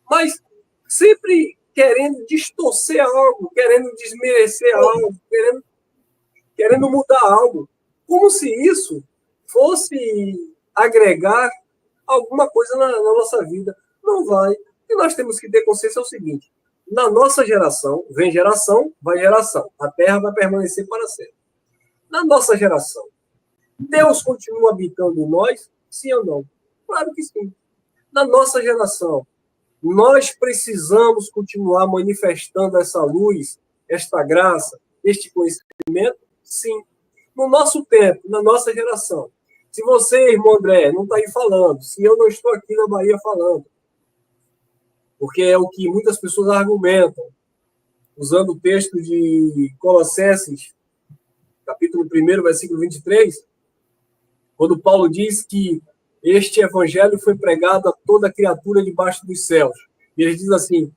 mas sempre querendo distorcer algo, querendo desmerecer algo, querendo mudar algo, como se isso fosse agregar alguma coisa na nossa vida. Não vai. E nós temos que ter consciência é o seguinte: Na nossa geração, vem geração, vai geração. A Terra vai permanecer para sempre. Na nossa geração, Deus continua habitando em nós? Sim ou não? Claro que sim. Na nossa geração, nós precisamos continuar manifestando essa luz, esta graça, este conhecimento? Sim. No nosso tempo, na nossa geração. Se você, irmão André, não está aí falando, se eu não estou aqui na Bahia falando, porque é o que muitas pessoas argumentam, usando o texto de Colossenses, capítulo 1, versículo 23, quando Paulo diz que este evangelho foi pregado a toda criatura debaixo dos céus. E ele diz assim,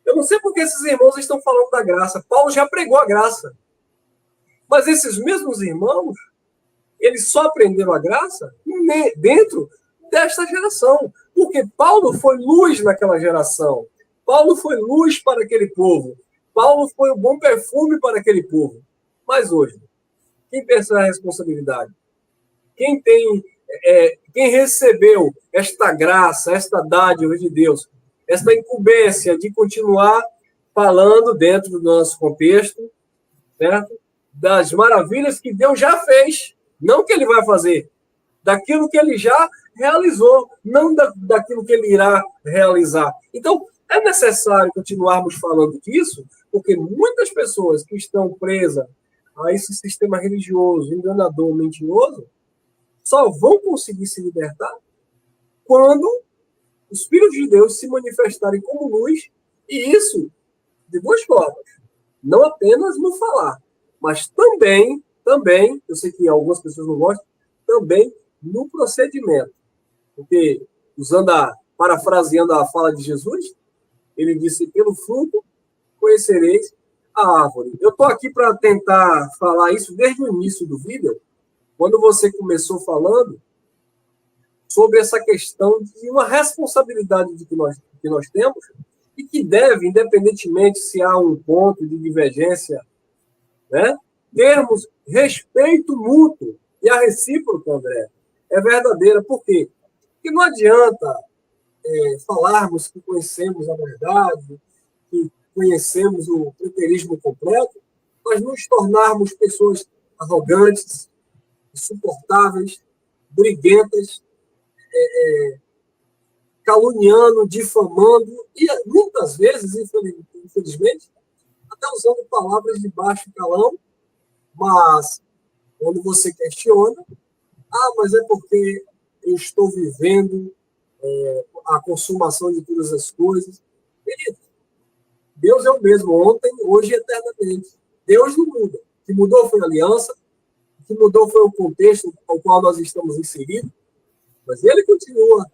eu não sei porque esses irmãos estão falando da graça. Paulo já pregou a graça. Mas esses mesmos irmãos, eles só aprenderam a graça dentro desta geração. Porque Paulo foi luz naquela geração. Paulo foi luz para aquele povo. Paulo foi o bom perfume para aquele povo. Mas hoje, quem pensa a responsabilidade? Quem recebeu esta graça, esta dádiva de Deus, esta incumbência de continuar falando dentro do nosso contexto, certo? Das maravilhas que Deus já fez, não que ele vai fazer, daquilo que ele já realizou, não daquilo que ele irá realizar. Então, é necessário continuarmos falando disso, porque muitas pessoas que estão presas a esse sistema religioso, enganador, mentiroso, só vão conseguir se libertar quando os filhos de Deus se manifestarem como luz, e isso de duas formas. Não apenas no falar, mas também, eu sei que algumas pessoas não gostam, também no procedimento. Porque, parafraseando a fala de Jesus, ele disse, pelo fruto conhecereis a árvore. Eu estou aqui para tentar falar isso desde o início do vídeo, quando você começou falando sobre essa questão de uma responsabilidade que nós temos e que deve, independentemente se há um ponto de divergência, né, termos respeito mútuo. E a recíproca, André, é verdadeira. Por quê? Porque não adianta falarmos que conhecemos a verdade, que conhecemos o preterismo completo, nós nos tornarmos pessoas arrogantes, insuportáveis, briguentas, caluniando, difamando, e muitas vezes, infelizmente, até usando palavras de baixo calão, mas quando você questiona, mas é porque eu estou vivendo a consumação de todas as coisas. Querido, Deus é o mesmo ontem, hoje e eternamente. Deus não muda. O que mudou foi a aliança, o que mudou foi o contexto ao qual nós estamos inseridos, mas ele continua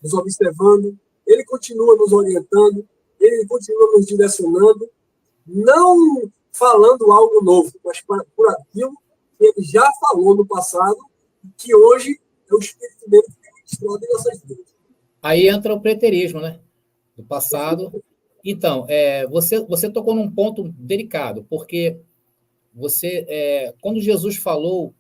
nos observando, ele continua nos orientando, ele continua nos direcionando, não falando algo novo, mas por aquilo que ele já falou no passado, e que hoje é o Espírito dele que tem ministrado em nossas vidas. Aí entra o preterismo, né? Do passado. Então, você tocou num ponto delicado, porque quando Jesus falou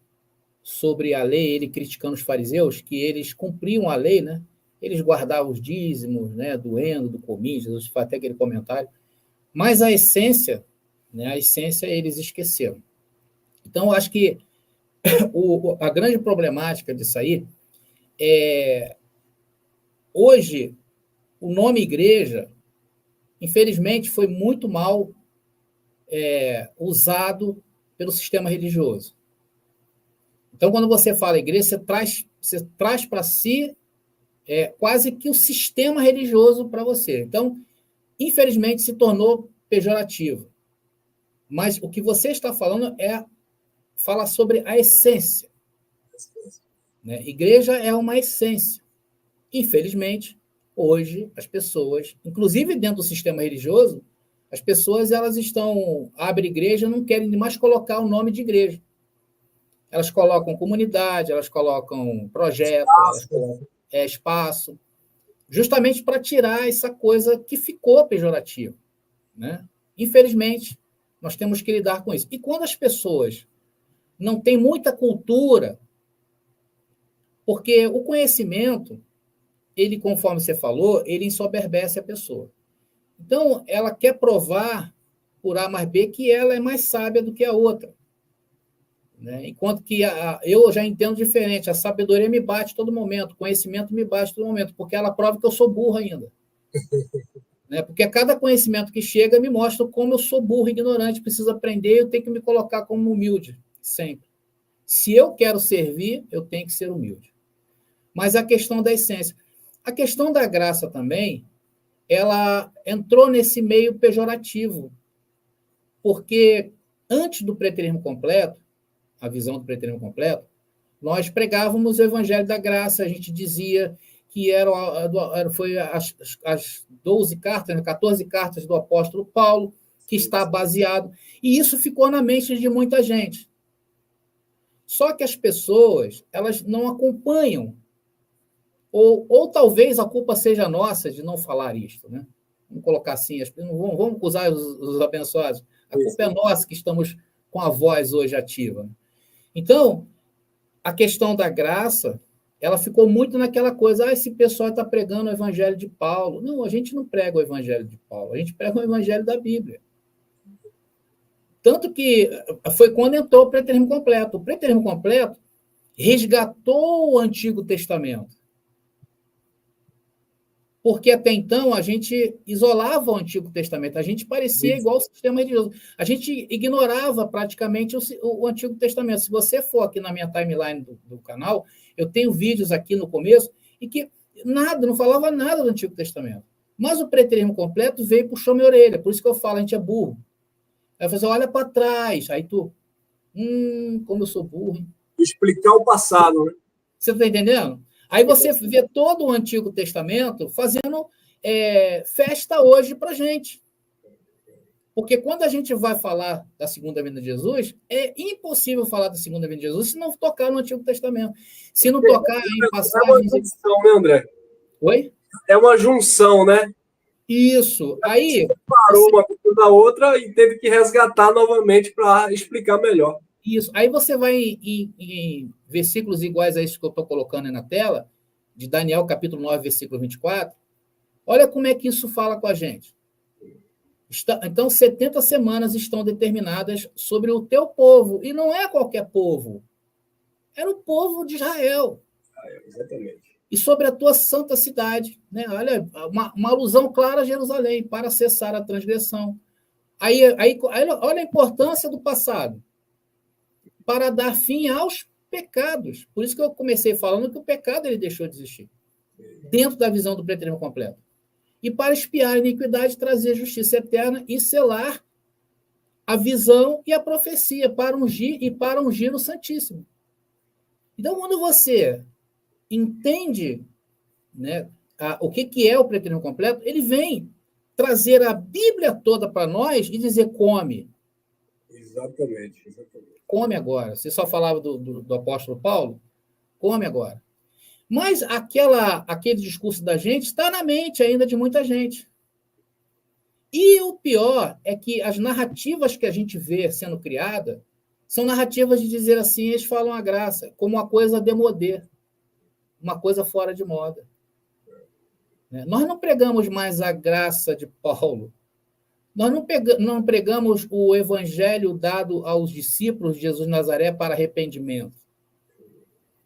sobre a lei, ele criticando os fariseus, que eles cumpriam a lei, né? Eles guardavam os dízimos, né? Do cominho, Jesus faz até aquele comentário, mas a essência, né? A essência eles esqueceram. Então, eu acho que a grande problemática disso aí é, hoje, o nome igreja, infelizmente, foi muito mal usado pelo sistema religioso. Então, quando você fala igreja, você traz para si quase que o sistema religioso para você. Então, infelizmente, se tornou pejorativo. Mas o que você está falando fala sobre a essência. Né? Igreja é uma essência. Infelizmente, hoje, as pessoas, inclusive dentro do sistema religioso, as pessoas abrem igreja e não querem mais colocar o nome de igreja. Elas colocam comunidade, elas colocam projeto, elas colocam espaço, justamente para tirar essa coisa que ficou pejorativa. Né? Infelizmente, nós temos que lidar com isso. E quando as pessoas não têm muita cultura, porque o conhecimento, ele, conforme você falou, ele ensoberbece a pessoa. Então, ela quer provar, por A mais B, que ela é mais sábia do que a outra. Né? Enquanto que eu já entendo diferente. A sabedoria me bate todo momento, o conhecimento me bate todo momento, porque ela prova que eu sou burro ainda. Né? Porque cada conhecimento que chega me mostra como eu sou burro, ignorante, preciso aprender, eu tenho que me colocar como humilde, sempre. Se eu quero servir, eu tenho que ser humilde. Mas a questão da essência. A questão da graça também, ela entrou nesse meio pejorativo, porque antes do preterismo completo, a visão do preterismo completo, nós pregávamos o evangelho da graça, a gente dizia que foi as 12 cartas, 14 cartas do apóstolo Paulo, que está baseado, e isso ficou na mente de muita gente. Só que as pessoas, elas não acompanham, ou talvez a culpa seja nossa de não falar isto, né? Vamos colocar assim, vamos acusar os abençoados. A culpa é nossa que estamos com a voz hoje ativa. Então, a questão da graça, ela ficou muito naquela coisa, esse pessoal está pregando o evangelho de Paulo. Não, a gente não prega o evangelho de Paulo, a gente prega o evangelho da Bíblia. Tanto que foi quando entrou o preterismo completo. O preterismo completo resgatou o Antigo Testamento. Porque até então a gente isolava o Antigo Testamento, a gente parecia igual ao sistema religioso. A gente ignorava praticamente o Antigo Testamento. Se você for aqui na minha timeline do canal, eu tenho vídeos aqui no começo e que não falava nada do Antigo Testamento. Mas o preterismo completo veio e puxou minha orelha. Por isso que eu falo, a gente é burro. Aí eu falo assim, olha para trás. Aí tu, como eu sou burro. Hein? Explicar o passado, né? Você está entendendo? Aí você vê todo o Antigo Testamento fazendo festa hoje para a gente. Porque quando a gente vai falar da segunda vinda de Jesus, é impossível falar da segunda vinda de Jesus se não tocar no Antigo Testamento. Se não tocar em passagens... É uma junção, né, André? Oi? É uma junção, né? Isso. Aí... Parou uma coisa da outra e teve que resgatar novamente para explicar melhor. Isso. Aí você vai em versículos iguais a isso que eu estou colocando aí na tela, de Daniel, capítulo 9, versículo 24. Olha como é que isso fala com a gente. Então, 70 semanas estão determinadas sobre o teu povo. E não é qualquer povo. Era o povo de Israel. Exatamente. E sobre a tua santa cidade. Né? Olha, uma alusão clara a Jerusalém, para cessar a transgressão. Aí, olha a importância do passado. Para dar fim aos pecados. Por isso que eu comecei falando que o pecado ele deixou de existir. Dentro da visão do preterismo completo. E para expiar a iniquidade, trazer justiça eterna e selar a visão e a profecia para ungir o Santíssimo. Então, quando você entende, né, o que é o preterismo completo, ele vem trazer a Bíblia toda para nós e dizer come. Exatamente. Come agora. Você só falava do apóstolo Paulo? Come agora. Mas aquele discurso da gente está na mente ainda de muita gente. E o pior é que as narrativas que a gente vê sendo criadas são narrativas de dizer assim, eles falam a graça, como uma coisa demodê, uma coisa fora de moda. Nós não pregamos mais a graça de Paulo. Nós não pregamos o evangelho dado aos discípulos de Jesus de Nazaré para arrependimento.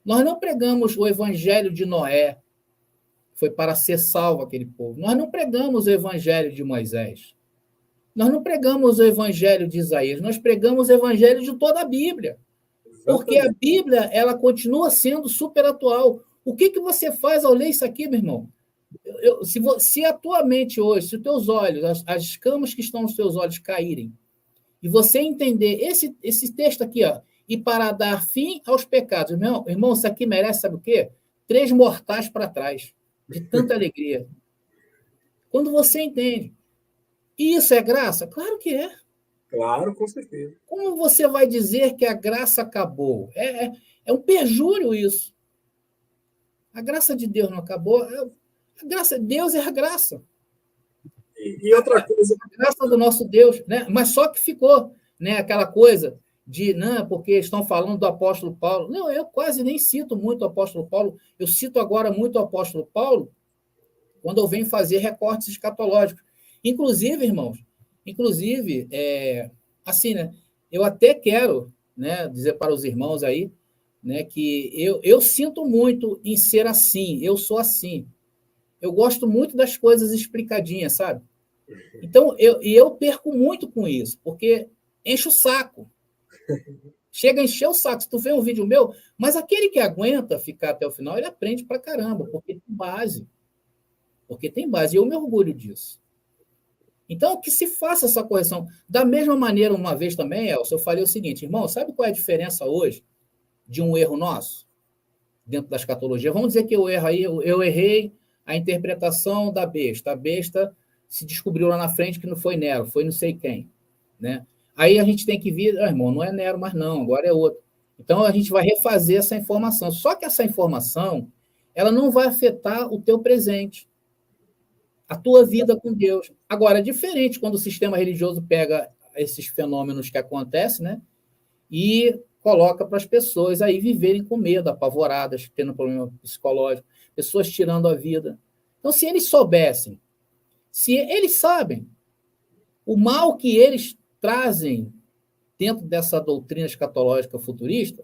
Nós não pregamos o evangelho de Noé, foi para ser salvo aquele povo. Nós não pregamos o evangelho de Moisés. Nós não pregamos o evangelho de Isaías. Nós pregamos o evangelho de toda a Bíblia. Porque a Bíblia, ela continua sendo super atual. O que você faz ao ler isso aqui, meu irmão? Se a tua mente hoje, se os teus olhos, as escamas que estão nos teus olhos caírem, e você entender esse texto aqui, ó, e para dar fim aos pecados. Irmão, isso aqui merece, sabe o quê? 3 mortais para trás, de tanta alegria. Quando você entende. E isso é graça? Claro que é. Claro, com certeza. Como você vai dizer que a graça acabou? É um perjúrio isso. A graça de Deus não acabou. A graça de Deus é a graça. E outra coisa... A graça do nosso Deus. Né? Mas só que ficou, né, aquela coisa... não, porque estão falando do apóstolo Paulo. Não, eu quase nem cito muito o apóstolo Paulo. Eu cito agora muito o apóstolo Paulo quando eu venho fazer recortes escatológicos. Inclusive, irmãos, assim, né, eu até quero, né, dizer para os irmãos aí, né, que eu sinto muito em ser assim, eu sou assim. Eu gosto muito das coisas explicadinhas, sabe? Então, eu perco muito com isso, porque enche o saco. Chega a encher o saco. Se tu vê um vídeo meu, mas aquele que aguenta ficar até o final, ele aprende pra caramba, porque tem base. Porque tem base, e eu me orgulho disso. Então, que se faça essa correção. Da mesma maneira, uma vez também, Elcio, eu falei o seguinte, irmão, sabe qual é a diferença hoje de um erro nosso dentro da escatologia? Vamos dizer que eu erro aí, eu errei a interpretação da besta. A besta se descobriu lá na frente que não foi Nero, foi não sei quem, né? Aí a gente tem que vir, irmão, não é Nero mais não, agora é outro. Então a gente vai refazer essa informação. Só que essa informação, ela não vai afetar o teu presente, a tua vida com Deus. Agora, é diferente quando o sistema religioso pega esses fenômenos que acontecem, né? E coloca para as pessoas aí viverem com medo, apavoradas, tendo problema psicológico, pessoas tirando a vida. Então, se eles soubessem, se eles sabem o mal que eles trazem dentro dessa doutrina escatológica futurista,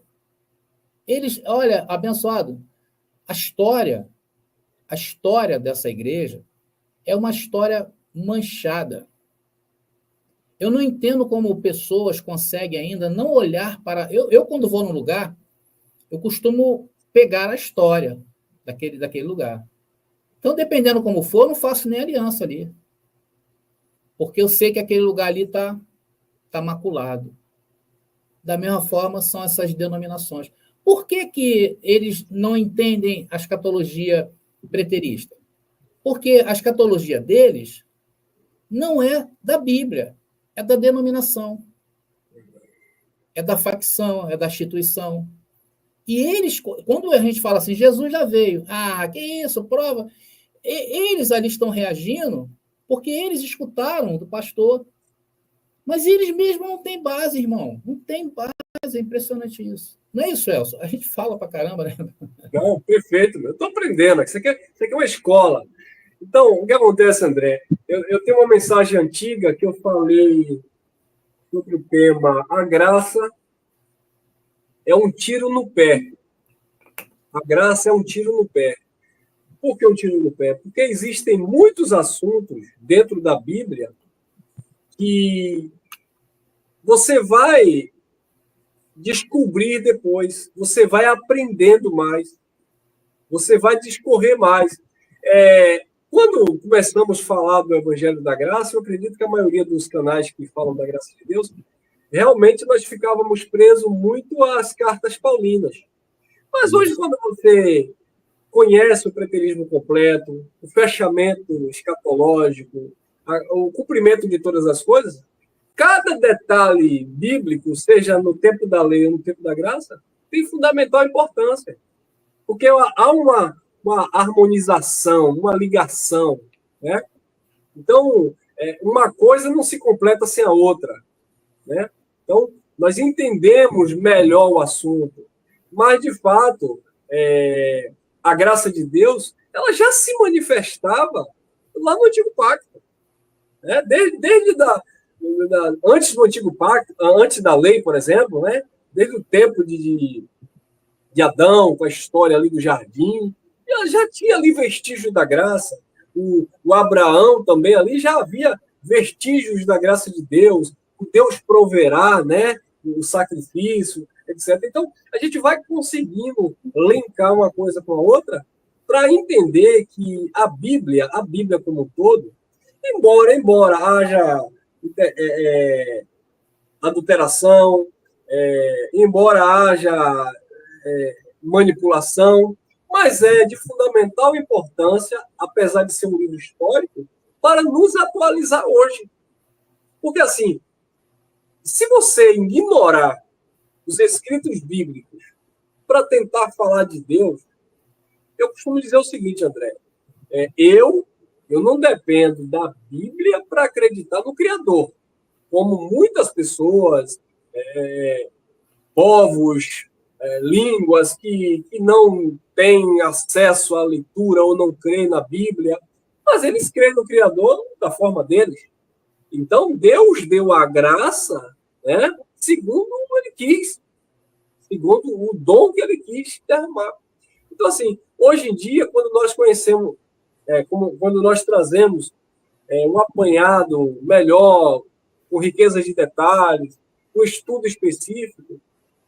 eles, olha, abençoado, a história dessa igreja é uma história manchada. Eu não entendo como pessoas conseguem ainda não olhar para... Eu quando vou num lugar, eu costumo pegar a história daquele lugar. Então, dependendo como for, eu não faço nem aliança ali. Porque eu sei que aquele lugar ali está maculado. Da mesma forma, são essas denominações. Por que eles não entendem a escatologia preterista? Porque a escatologia deles não é da Bíblia, é da denominação, é da facção, é da instituição. E eles, quando a gente fala assim, Jesus já veio, que isso, prova. Eles ali estão reagindo porque eles escutaram do pastor. Mas eles mesmos não têm base, irmão. Não tem base, é impressionante isso. Não é isso, Elcio? A gente fala pra caramba, né? Não, perfeito. Eu estou aprendendo. Isso aqui é uma escola. Então, o que acontece, André? Eu tenho uma mensagem antiga que eu falei sobre o tema A graça é um tiro no pé. A graça é um tiro no pé. Por que um tiro no pé? Porque existem muitos assuntos dentro da Bíblia que você vai descobrir depois, você vai aprendendo mais, você vai discorrer mais. Quando começamos a falar do Evangelho da Graça, eu acredito que a maioria dos canais que falam da graça de Deus, realmente nós ficávamos presos muito às cartas paulinas. Mas hoje, quando você conhece o preterismo completo, o fechamento escatológico, o cumprimento de todas as coisas, cada detalhe bíblico, seja no tempo da lei ou no tempo da graça, tem fundamental importância. Porque há uma harmonização, uma ligação, né? Então, uma coisa não se completa sem a outra, né? Então, nós entendemos melhor o assunto, mas, de fato, a graça de Deus, ela já se manifestava lá no Antigo Pacto, né? Desde antes do Antigo Pacto, antes da lei, por exemplo, né? Desde o tempo de Adão, com a história ali do jardim, já tinha ali vestígios da graça. O Abraão também ali já havia vestígios da graça de Deus, o Deus proverá, né? O sacrifício, etc. Então, a gente vai conseguindo linkar uma coisa com a outra para entender que a Bíblia como um todo, embora haja adulteração, embora haja manipulação, mas é de fundamental importância, apesar de ser um livro histórico, para nos atualizar hoje. Porque, assim, se você ignorar os escritos bíblicos para tentar falar de Deus, eu costumo dizer o seguinte, André, eu não dependo da Bíblia para acreditar no Criador, como muitas pessoas, povos, línguas que não têm acesso à leitura ou não creem na Bíblia. mas eles creem no Criador da forma deles. Então, Deus deu a graça, né, segundo ele quis, segundo o dom que ele quis derramar. Então, assim, hoje em dia, quando nós conhecemos, quando nós trazemos um apanhado melhor, com riqueza de detalhes, um estudo específico,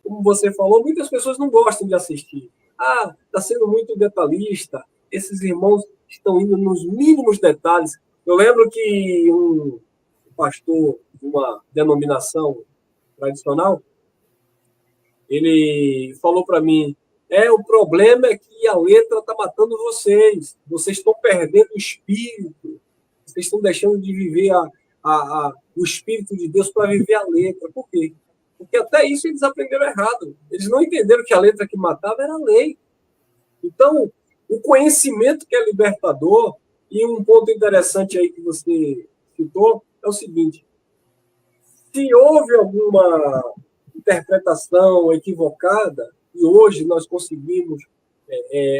como você falou, muitas pessoas não gostam de assistir. Ah, está sendo muito detalhista, esses irmãos estão indo nos mínimos detalhes. Eu lembro que um pastor de uma denominação tradicional, ele falou para mim, o problema é que a letra está matando vocês estão perdendo o espírito, vocês estão deixando de viver o Espírito de Deus para viver a letra. Por quê? Porque até isso eles aprenderam errado. Eles não entenderam que a letra que matava era a lei. Então, o conhecimento que é libertador, e um ponto interessante aí que você citou, é o seguinte: se houve alguma interpretação equivocada, e hoje nós conseguimos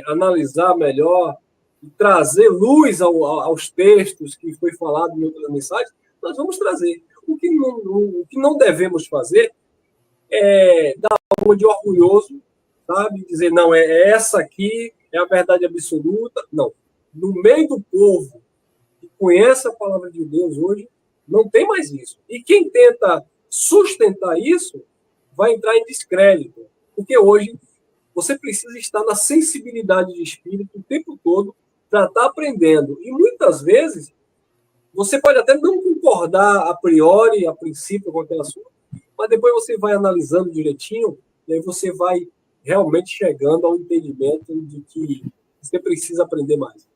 analisar melhor e trazer luz aos textos que foi falado em outras mensagens, nós vamos trazer. O que não devemos fazer é dar uma de orgulhoso, sabe? Dizer, não, essa aqui é a verdade absoluta. Não. No meio do povo que conhece a palavra de Deus hoje, não tem mais isso. E quem tenta sustentar isso vai entrar em descrédito. Porque hoje você precisa estar na sensibilidade de espírito o tempo todo para estar aprendendo. E muitas vezes você pode até não concordar a priori, a princípio, com aquele assunto, mas depois você vai analisando direitinho e aí você vai realmente chegando ao entendimento de que você precisa aprender mais.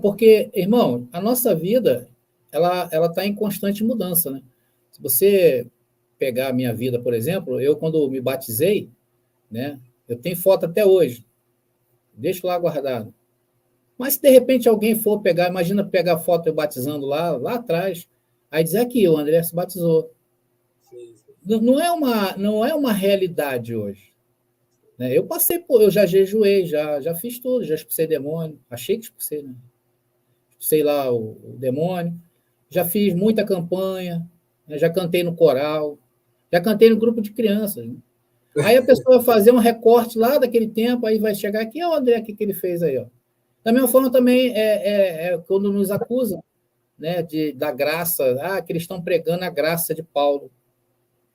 Porque, irmão, a nossa vida ela está em constante mudança, né? Se você pegar a minha vida, por exemplo, eu, quando me batizei, né, eu tenho foto até hoje, deixo lá guardado. Mas se de repente alguém for pegar, imagina pegar a foto eu batizando lá atrás, aí dizer aqui, o André se batizou. Sim. Não é uma realidade hoje. Né? Eu já jejuei, já fiz tudo, já expulsei demônio, achei que expulsei, né? Expulsei lá o demônio, já fiz muita campanha, né? Já cantei no coral, já cantei no grupo de crianças. Né? Aí a pessoa vai fazer um recorte lá daquele tempo, aí vai chegar aqui, o André, o que ele fez aí? Ó. Da mesma forma também quando nos acusam, né, da graça, que eles estão pregando a graça de Paulo.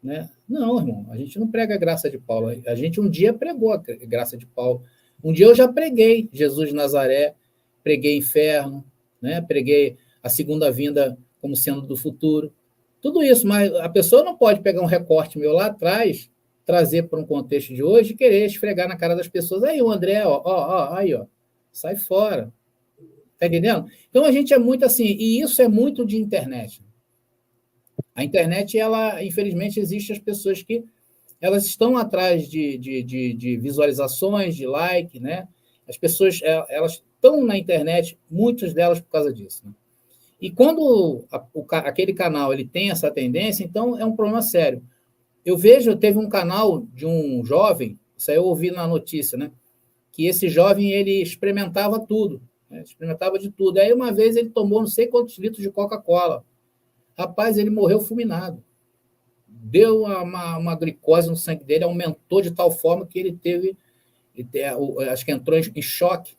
Né? Não, irmão, a gente não prega a graça de Paulo. A gente um dia pregou a graça de Paulo. Um dia eu já preguei Jesus de Nazaré, preguei inferno, né? Preguei a segunda vinda como sendo do futuro. Tudo isso, mas a pessoa não pode pegar um recorte meu lá atrás, trazer para um contexto de hoje e querer esfregar na cara das pessoas. Aí o André, aí, sai fora. Tá entendendo? Então a gente é muito assim, e isso é muito de internet. A internet, ela, infelizmente, existe as pessoas que elas estão atrás de visualizações, de like, né? As pessoas, elas estão na internet, muitas delas por causa disso. Né? E quando aquele canal ele tem essa tendência, então é um problema sério. Teve um canal de um jovem, isso aí eu ouvi na notícia, né? Que esse jovem, ele experimentava tudo, né? Experimentava de tudo. Aí, uma vez, ele tomou não sei quantos litros de Coca-Cola. Rapaz, ele morreu fulminado. Deu uma glicose no sangue dele, aumentou de tal forma que ele teve, acho que entrou em choque.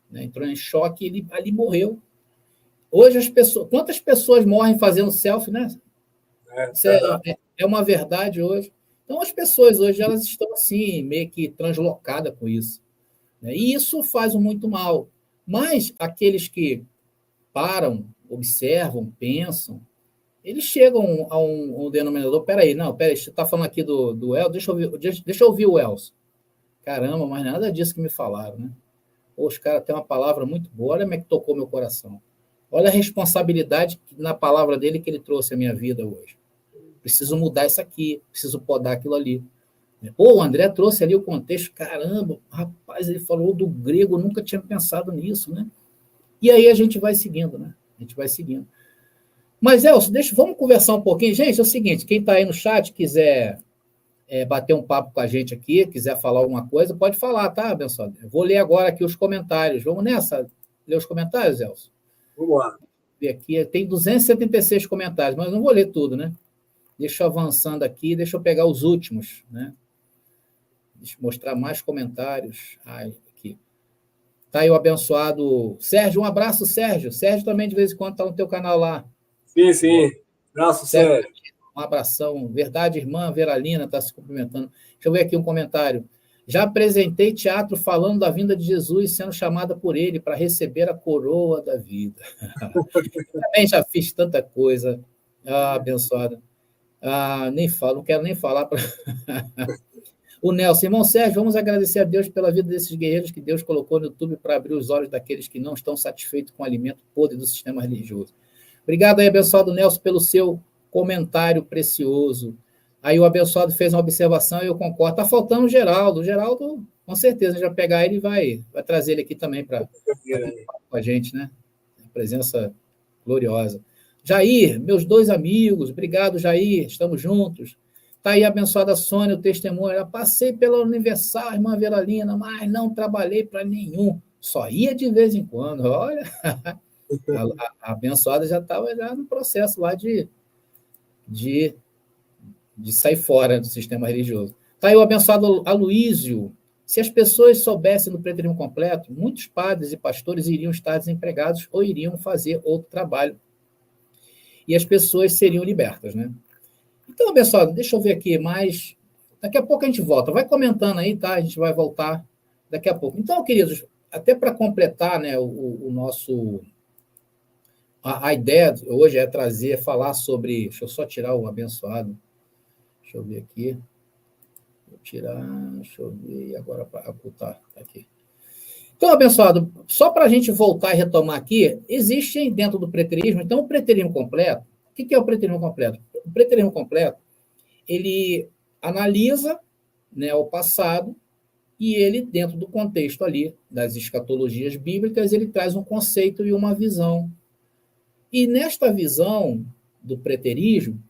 Né? Entrou em choque e ele ali morreu. Hoje, quantas pessoas morrem fazendo selfie, né? Isso é uma verdade hoje. Então, as pessoas hoje, elas estão assim, meio que translocadas com isso. Né? E isso faz muito mal. Mas aqueles que param, observam, pensam, eles chegam a um denominador. Peraí, você está falando aqui do Elson, deixa eu ouvir o Elson. Caramba, mas nada disso que me falaram, né? Pô, os caras têm uma palavra muito boa, olha como é que tocou meu coração. Olha a responsabilidade na palavra dele que ele trouxe à minha vida hoje. Preciso mudar isso aqui, preciso podar aquilo ali. Pô, o André trouxe ali o contexto, caramba, rapaz, ele falou do grego, eu nunca tinha pensado nisso, né? E aí a gente vai seguindo, né? A gente vai seguindo. Mas, Elson, vamos conversar um pouquinho. Gente, é o seguinte, quem está aí no chat, quiser bater um papo com a gente aqui, quiser falar alguma coisa, pode falar, tá, abençoado? Eu vou ler agora aqui os comentários. Vamos nessa? Ler os comentários, Elson? Vamos lá. Aqui tem 276 comentários, mas não vou ler tudo, né? Deixa eu avançando aqui, deixa eu pegar os últimos, né? Deixa eu mostrar mais comentários. Aqui. Tá aí o abençoado Sérgio. Um abraço, Sérgio. Sérgio também, de vez em quando, está no teu canal lá. Sim, sim. Abraço, Sérgio. Um abração. Verdade, irmã Veralina está se cumprimentando. Deixa eu ver aqui um comentário. Já apresentei teatro falando da vinda de Jesus, sendo chamada por ele para receber a coroa da vida. Também já fiz tanta coisa. Abençoada. Nem falo, não quero nem falar para. O Nelson, irmão Sérgio, vamos agradecer a Deus pela vida desses guerreiros que Deus colocou no YouTube para abrir os olhos daqueles que não estão satisfeitos com o alimento podre do sistema religioso. Obrigado aí, abençoado Nelson, pelo seu comentário precioso. Aí o abençoado fez uma observação e eu concordo. Está faltando o Geraldo. O Geraldo, com certeza, a gente vai pegar ele e vai trazer ele aqui também para com a gente, né? Presença gloriosa. Jair, meus 2 amigos, obrigado, Jair, estamos juntos. Está aí a abençoada Sônia, o testemunho. Eu passei pela Universal, irmã Veralina, mas não trabalhei para nenhum. Só ia de vez em quando. Olha, a abençoada já estava no processo lá de sair fora do sistema religioso. Está aí o abençoado Aloísio. Se as pessoas soubessem do preterismo completo, muitos padres e pastores iriam estar desempregados ou iriam fazer outro trabalho. E as pessoas seriam libertas, né? Então, abençoado, deixa eu ver aqui mais. Daqui a pouco a gente volta. Vai comentando aí, tá? A gente vai voltar daqui a pouco. Então, queridos, até para completar, né, o nosso... A ideia hoje é falar sobre... Deixa eu só tirar o abençoado. Deixa eu ver aqui. Vou tirar, deixa eu ver agora para ocultar aqui. Então, abençoado, só para a gente voltar e retomar aqui, existe dentro do preterismo, então o preterismo completo, o que é o preterismo completo? O preterismo completo, ele analisa, né, o passado e ele, dentro do contexto ali das escatologias bíblicas, ele traz um conceito e uma visão. E nesta visão do preterismo,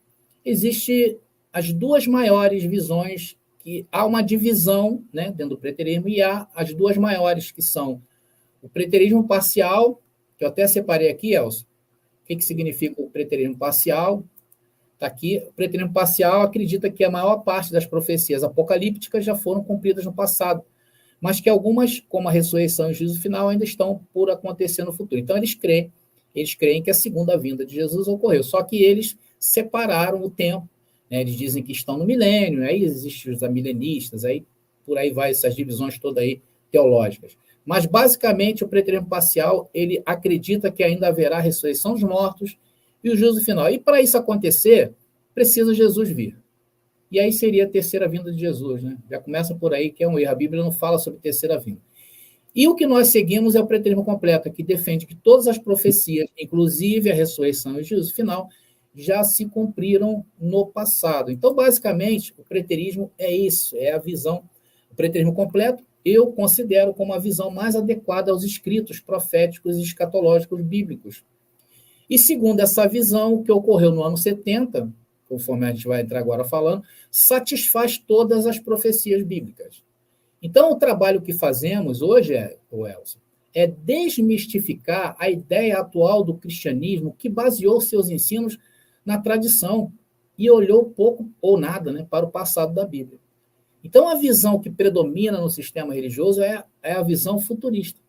existe as 2 maiores visões, que há uma divisão, né, dentro do preterismo, e há as 2 maiores, que são o preterismo parcial, que eu até separei aqui, Elcio. O que significa o preterismo parcial? Está aqui. O preterismo parcial acredita que a maior parte das profecias apocalípticas já foram cumpridas no passado, mas que algumas, como a ressurreição e o juízo final, ainda estão por acontecer no futuro. Então, eles creem que a segunda vinda de Jesus ocorreu, só que eles separaram o tempo. Eles dizem que estão no milênio, aí existem os amilenistas, aí por aí vai essas divisões todas aí teológicas. Mas, basicamente, o preterismo parcial, ele acredita que ainda haverá a ressurreição dos mortos e o juízo final. E, para isso acontecer, precisa Jesus vir. E aí seria a terceira vinda de Jesus, né? Já começa por aí, que é um erro. A Bíblia não fala sobre terceira vinda. E o que nós seguimos é o preterismo completo, que defende que todas as profecias, inclusive a ressurreição e o juízo final, já se cumpriram no passado. Então, basicamente, o preterismo é isso, é a visão. O preterismo completo, eu considero como a visão mais adequada aos escritos proféticos e escatológicos bíblicos. E, segundo essa visão, o que ocorreu no ano 70, conforme a gente vai entrar agora falando, satisfaz todas as profecias bíblicas. Então, o trabalho que fazemos hoje, Elcio, é desmistificar a ideia atual do cristianismo que baseou seus ensinos na tradição e olhou pouco ou nada, né, para o passado da Bíblia. Então, a visão que predomina no sistema religioso é a visão futurista.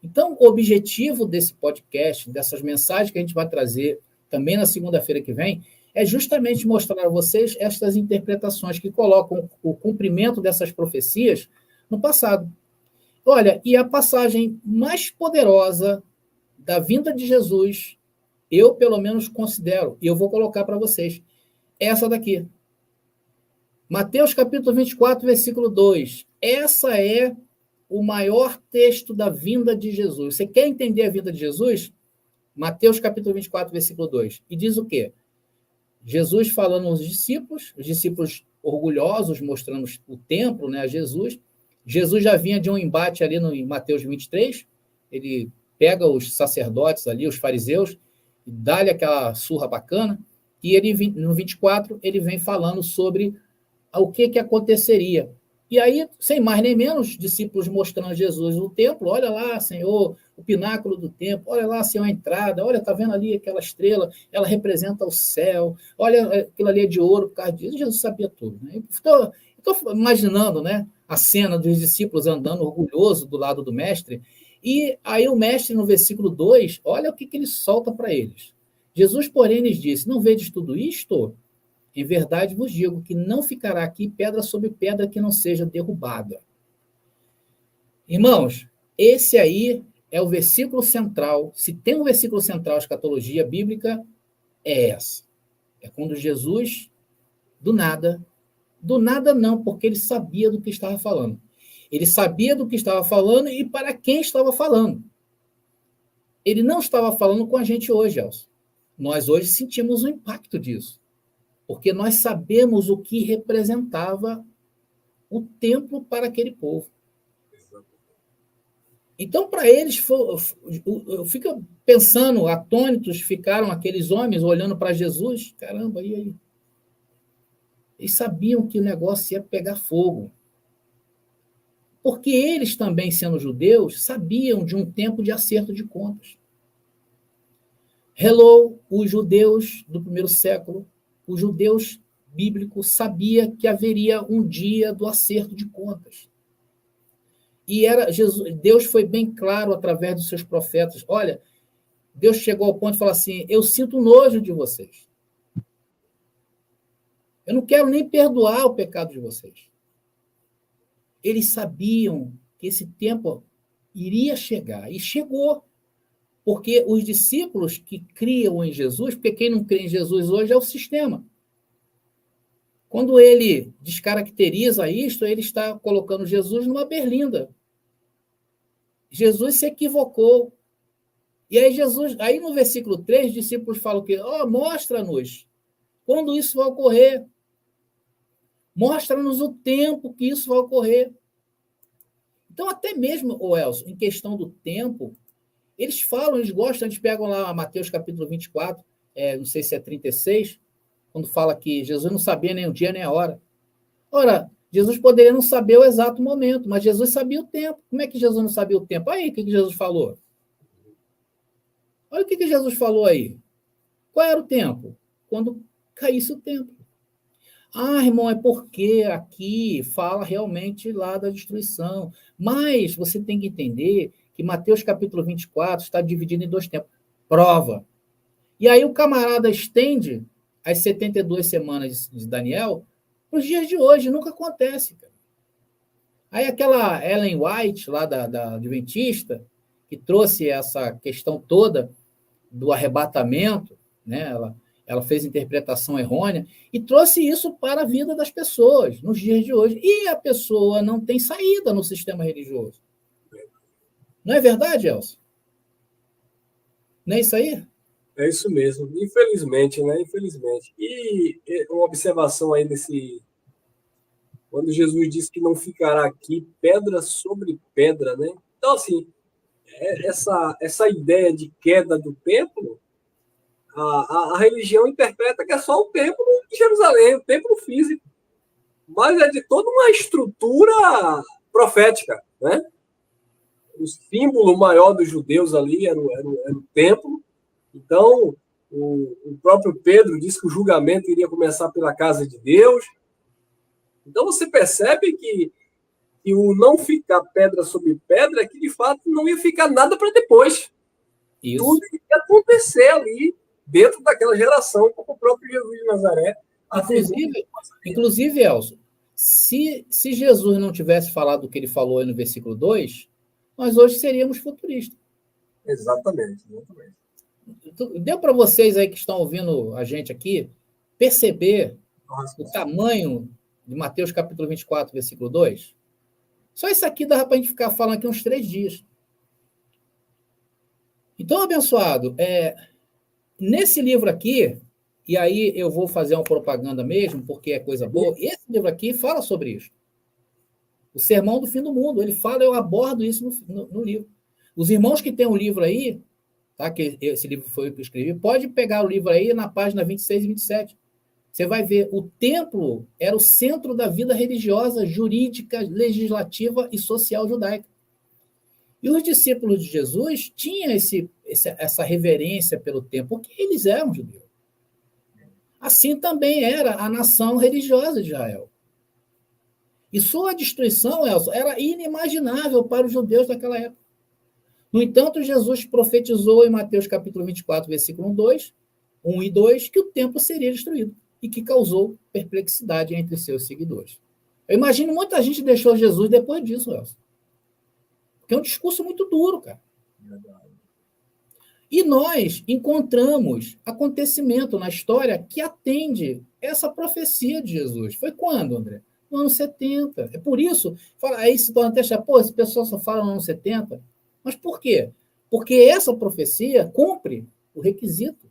Então, o objetivo desse podcast, dessas mensagens que a gente vai trazer também na segunda-feira que vem, é justamente mostrar a vocês estas interpretações que colocam o cumprimento dessas profecias no passado. Olha, e a passagem mais poderosa da vinda de Jesus, eu, pelo menos, considero, e eu vou colocar para vocês, essa daqui. Mateus capítulo 24, versículo 2. Essa é o maior texto da vinda de Jesus. Você quer entender a vinda de Jesus? Mateus capítulo 24, versículo 2. E diz o quê? Jesus falando aos discípulos, os discípulos orgulhosos, mostrando o templo, né, a Jesus. Jesus já vinha de um embate ali em Mateus 23, ele pega os sacerdotes ali, os fariseus, e dá-lhe aquela surra bacana, e ele, no 24, ele vem falando sobre o que aconteceria. E aí, sem mais nem menos, os discípulos mostrando a Jesus o templo, olha lá, Senhor, o pináculo do templo, olha lá, Senhor, a entrada, olha, está vendo ali aquela estrela, ela representa o céu, olha, aquilo ali é de ouro, por causa disso. Jesus sabia tudo. Né? Estou imaginando, né, a cena dos discípulos andando orgulhoso do lado do mestre, e aí o mestre, no versículo 2, olha o que ele solta para eles. Jesus, porém, lhes disse, não vedes tudo isto? Em verdade vos digo que não ficará aqui pedra sobre pedra que não seja derrubada. Irmãos, esse aí é o versículo central. Se tem um versículo central, escatologia bíblica, é essa. É quando Jesus, do nada não, porque ele sabia do que estava falando. Ele sabia do que estava falando e para quem estava falando. Ele não estava falando com a gente hoje, Elcio. Nós hoje sentimos o impacto disso. Porque nós sabemos o que representava o templo para aquele povo. Então, para eles, eu fico pensando, atônitos ficaram aqueles homens olhando para Jesus, caramba, e aí? Eles sabiam que o negócio ia pegar fogo. Porque eles também, sendo judeus, sabiam de um tempo de acerto de contas. Hello, os judeus do primeiro século, os judeus bíblicos sabiam que haveria um dia do acerto de contas. E Deus foi bem claro através dos seus profetas. Olha, Deus chegou ao ponto de falar assim, eu sinto nojo de vocês. Eu não quero nem perdoar o pecado de vocês. Eles sabiam que esse tempo iria chegar, e chegou. Porque os discípulos que criam em Jesus, porque quem não crê em Jesus hoje é o sistema. Quando ele descaracteriza isto, ele está colocando Jesus numa berlinda. Jesus se equivocou. E aí no versículo 3, os discípulos falam que, mostra-nos quando isso vai ocorrer. Mostra-nos o tempo que isso vai ocorrer. Então, até mesmo, Elcio, em questão do tempo, eles falam, eles gostam, eles pegam lá Mateus capítulo 24, não sei se é 36, quando fala que Jesus não sabia nem o dia nem a hora. Ora, Jesus poderia não saber o exato momento, mas Jesus sabia o tempo. Como é que Jesus não sabia o tempo? Aí, o que Jesus falou? Olha o que Jesus falou aí. Qual era o tempo? Quando caísse o templo. Irmão, é porque aqui fala realmente lá da destruição. Mas você tem que entender que Mateus capítulo 24 está dividido em 2 tempos. Prova. E aí o camarada estende as 72 semanas de Daniel para os dias de hoje. Nunca acontece, cara. Aí aquela Ellen White, lá da Adventista, que trouxe essa questão toda do arrebatamento, né? Ela fez interpretação errônea e trouxe isso para a vida das pessoas nos dias de hoje. E a pessoa não tem saída no sistema religioso. Não é verdade, Elcio? Não é isso aí? É isso mesmo. Infelizmente, né? Infelizmente. E uma observação aí nesse... Quando Jesus disse que não ficará aqui pedra sobre pedra, né? Então, assim, essa ideia de queda do templo, a religião interpreta que é só o templo de Jerusalém, o templo físico. Mas é de toda uma estrutura profética, né? O símbolo maior dos judeus ali era o templo. Então, o próprio Pedro disse que o julgamento iria começar pela casa de Deus. Então, você percebe que o não ficar pedra sobre pedra é que, de fato, não ia ficar nada para depois. Isso. Tudo ia acontecer ali, dentro daquela geração, como o próprio Jesus de Nazaré. Inclusive, Elcio, se Jesus não tivesse falado o que ele falou aí no versículo 2, nós hoje seríamos futuristas. Exatamente. Deu para vocês aí que estão ouvindo a gente aqui perceber o tamanho de Mateus capítulo 24, versículo 2? Só isso aqui dá para a gente ficar falando aqui uns 3 dias. Então, abençoado, nesse livro aqui, e aí eu vou fazer uma propaganda mesmo, porque é coisa boa, esse livro aqui fala sobre isso. O Sermão do Fim do Mundo, ele fala, eu abordo isso no livro. Os irmãos que têm o livro aí, tá, que esse livro foi o que eu escrevi, pode pegar o livro aí na página 26 e 27. Você vai ver, o templo era o centro da vida religiosa, jurídica, legislativa e social judaica. E os discípulos de Jesus tinham essa reverência pelo templo, porque eles eram judeus. Assim também era a nação religiosa de Israel. E sua destruição, Elson, era inimaginável para os judeus daquela época. No entanto, Jesus profetizou em Mateus capítulo 24, versículo 1 e 2, que o templo seria destruído e que causou perplexidade entre seus seguidores. Eu imagino muita gente deixou Jesus depois disso, Elson. Porque é um discurso muito duro, cara. E nós encontramos acontecimento na história que atende essa profecia de Jesus. Foi quando, André? No ano 70. É por isso, aí se torna até achar, pô, esse pessoal só fala no ano 70. Mas por quê? Porque essa profecia cumpre o requisito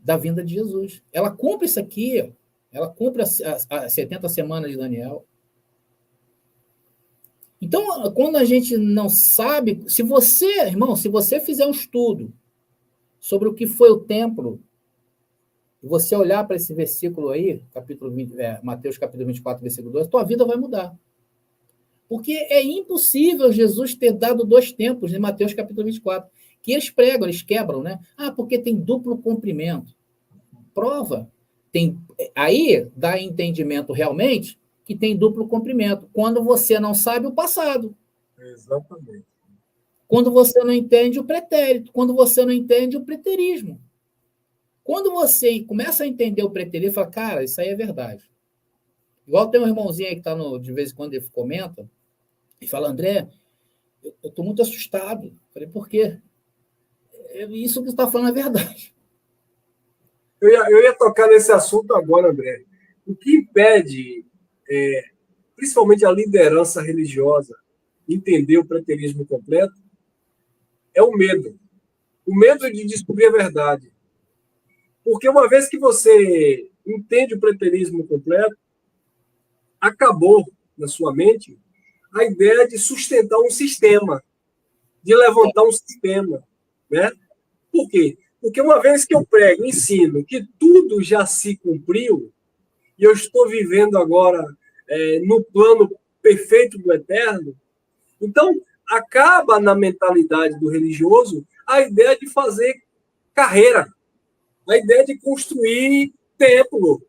da vinda de Jesus. Ela cumpre isso aqui, ela cumpre as 70 semanas de Daniel. Então, quando a gente não sabe, se você fizer um estudo sobre o que foi o templo, e você olhar para esse versículo aí, Mateus capítulo 24, versículo 2, tua vida vai mudar. Porque é impossível Jesus ter dado 2 templos em Mateus capítulo 24, que eles pregam, eles quebram, né? Porque tem duplo comprimento. Prova. Aí dá entendimento realmente que tem duplo comprimento, quando você não sabe o passado. Exatamente. Quando você não entende o pretérito, quando você não entende o preterismo. Quando você começa a entender o preterismo, fala, cara, isso aí é verdade. Igual tem um irmãozinho aí que está de vez em quando ele comenta, e fala, André, eu estou muito assustado. Falei, por quê? Isso que você está falando é verdade. Eu ia tocar nesse assunto agora, André. O que impede, principalmente a liderança religiosa, entender o preterismo completo é o medo. O medo de descobrir a verdade. Porque uma vez que você entende o preterismo completo, acabou na sua mente a ideia de sustentar um sistema, de levantar um sistema, né? Por quê? Porque uma vez que eu prego, ensino que tudo já se cumpriu, e eu estou vivendo agora no plano perfeito do eterno, então acaba na mentalidade do religioso a ideia de fazer carreira, a ideia de construir templo,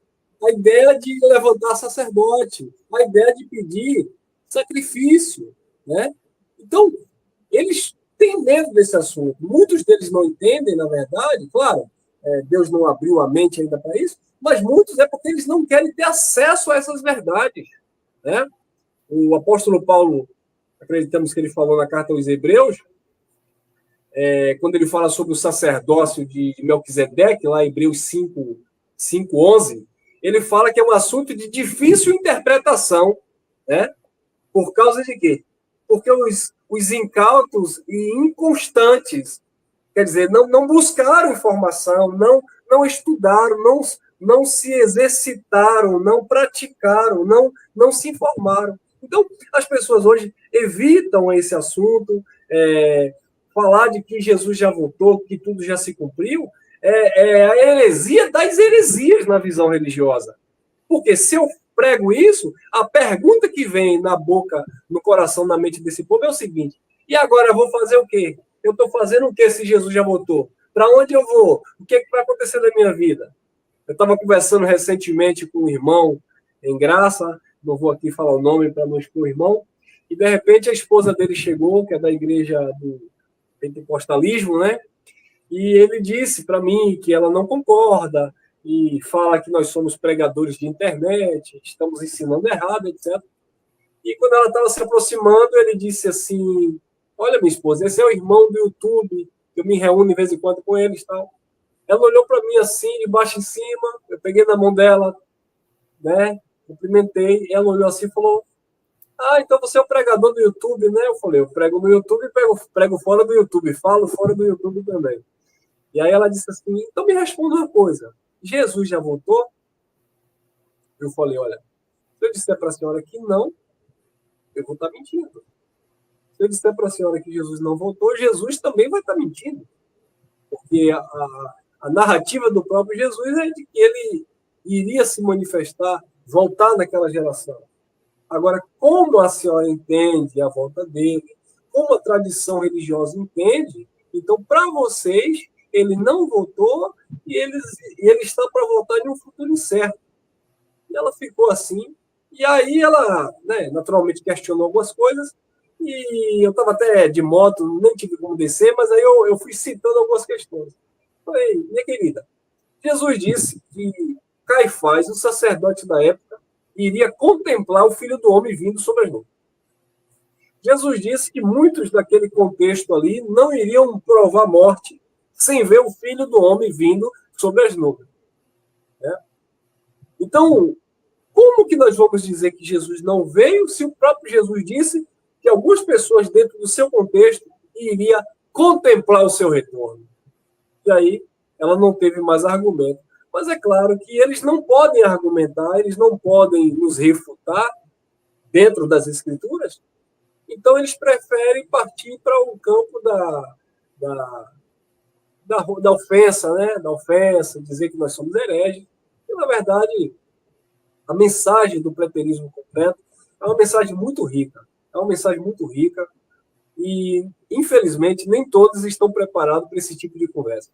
a ideia de levantar sacerdote, a ideia de pedir sacrifício, né? Então, eles têm medo desse assunto. Muitos deles não entendem, na verdade, claro, Deus não abriu a mente ainda para isso, mas muitos é porque eles não querem ter acesso a essas verdades, né? O apóstolo Paulo, acreditamos que ele falou na carta aos Hebreus, quando ele fala sobre o sacerdócio de Melquisedeque, lá em Hebreus 5:11, ele fala que é um assunto de difícil interpretação, né? Por causa de quê? Porque os incautos e inconstantes, quer dizer, não buscaram informação, não estudaram, não se exercitaram, não praticaram, não se informaram. Então, as pessoas hoje evitam esse assunto, falar de que Jesus já voltou, que tudo já se cumpriu, é a heresia das heresias na visão religiosa. Porque se eu prego isso, a pergunta que vem na boca, no coração, na mente desse povo é o seguinte: e agora eu vou fazer o quê? Eu estou fazendo o quê se Jesus já voltou? Para onde eu vou? O que vai acontecer na minha vida? Eu estava conversando recentemente com um irmão em Graça, não vou aqui falar o nome para não expor o irmão, e de repente a esposa dele chegou, que é da igreja do pentecostalismo, né? E ele disse para mim que ela não concorda e fala que nós somos pregadores de internet, estamos ensinando errado, etc. E quando ela estava se aproximando, ele disse assim: olha, minha esposa, esse é o irmão do YouTube, eu me reúno de vez em quando com eles e tal. Ela olhou para mim assim, de baixo em cima, eu peguei na mão dela, né? Cumprimentei, ela olhou assim e falou: então você é o pregador do YouTube, né? Eu falei: eu prego no YouTube e prego fora do YouTube, falo fora do YouTube também. E aí ela disse assim: então me responda uma coisa, Jesus já voltou? Eu falei: olha, se eu disser para a senhora que não, eu vou estar mentindo. Se eu disser para a senhora que Jesus não voltou, Jesus também vai estar mentindo. Porque a narrativa do próprio Jesus é de que ele iria se manifestar, voltar naquela geração. Agora, como a senhora entende a volta dele, como a tradição religiosa entende, então, para vocês, ele não voltou e ele está para voltar em um futuro incerto. E ela ficou assim. E aí ela, né, naturalmente, questionou algumas coisas. E eu estava até de moto, nem tive como descer, mas aí eu fui citando algumas questões. Falei, minha querida, Jesus disse que Caifás, o sacerdote da época, iria contemplar o Filho do Homem vindo sobre as nuvens. Jesus disse que muitos daquele contexto ali não iriam provar morte sem ver o Filho do Homem vindo sobre as nuvens. Né? Então, como que nós vamos dizer que Jesus não veio se o próprio Jesus disse que algumas pessoas dentro do seu contexto iria contemplar o seu retorno? E aí ela não teve mais argumento. Mas é claro que eles não podem argumentar, eles não podem nos refutar dentro das Escrituras, então eles preferem partir para o campo da ofensa, né? Da ofensa, dizer que nós somos hereges. E, na verdade, a mensagem do preterismo completo é uma mensagem muito rica. É uma mensagem muito rica e, infelizmente, nem todos estão preparados para esse tipo de conversa.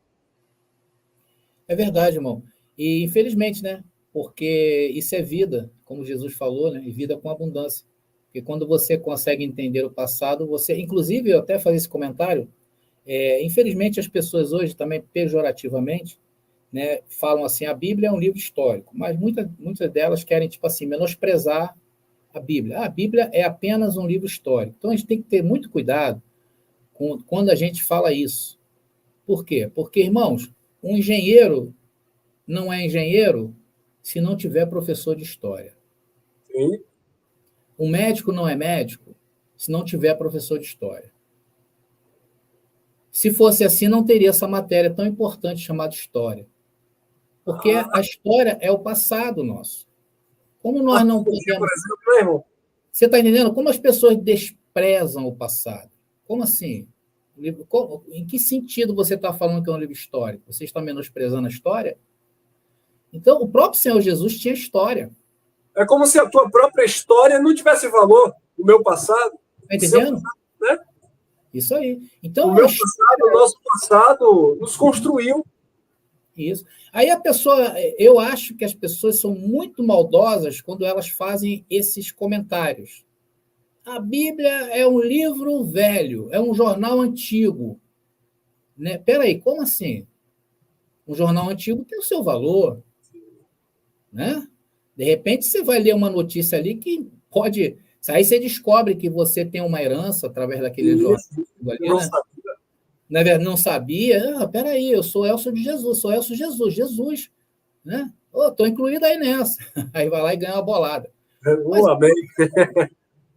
É verdade, irmão. E, infelizmente, né? Porque isso é vida, como Jesus falou, né? E vida com abundância. Porque quando você consegue entender o passado, você... Inclusive, eu até fazer esse comentário, infelizmente, as pessoas hoje, também pejorativamente, né, falam assim, a Bíblia é um livro histórico, mas muitas delas querem, tipo assim, menosprezar a Bíblia. A Bíblia é apenas um livro histórico. Então, a gente tem que ter muito cuidado quando a gente fala isso. Por quê? Porque, irmãos, um engenheiro não é engenheiro se não tiver professor de história. Sim. Um médico não é médico se não tiver professor de história. Se fosse assim, não teria essa matéria tão importante chamada história. Porque a história é o passado nosso. Como nós não podemos... Por exemplo, né, irmão? Você está entendendo? Como as pessoas desprezam o passado? Como assim? Em que sentido você está falando que é um livro histórico? Você está menosprezando a história? Então, o próprio Senhor Jesus tinha história. É como se a tua própria história não tivesse valor. O meu passado. Está entendendo? Né? Isso aí. Então, o meu passado, o nosso passado nos construiu. Isso. Aí a pessoa, eu acho que as pessoas são muito maldosas quando elas fazem esses comentários. A Bíblia é um livro velho, é um jornal antigo. Né? Peraí, como assim? Um jornal antigo tem o seu valor. Né? De repente, você vai ler uma notícia ali que pode... Aí você descobre que você tem uma herança através daquele jornal. Ali, não né? sabia. Não sabia? Peraí, eu sou Elcio de Jesus, sou Elcio Jesus. Né? Estou incluído aí nessa. Aí vai lá e ganha uma bolada. Mas, amém.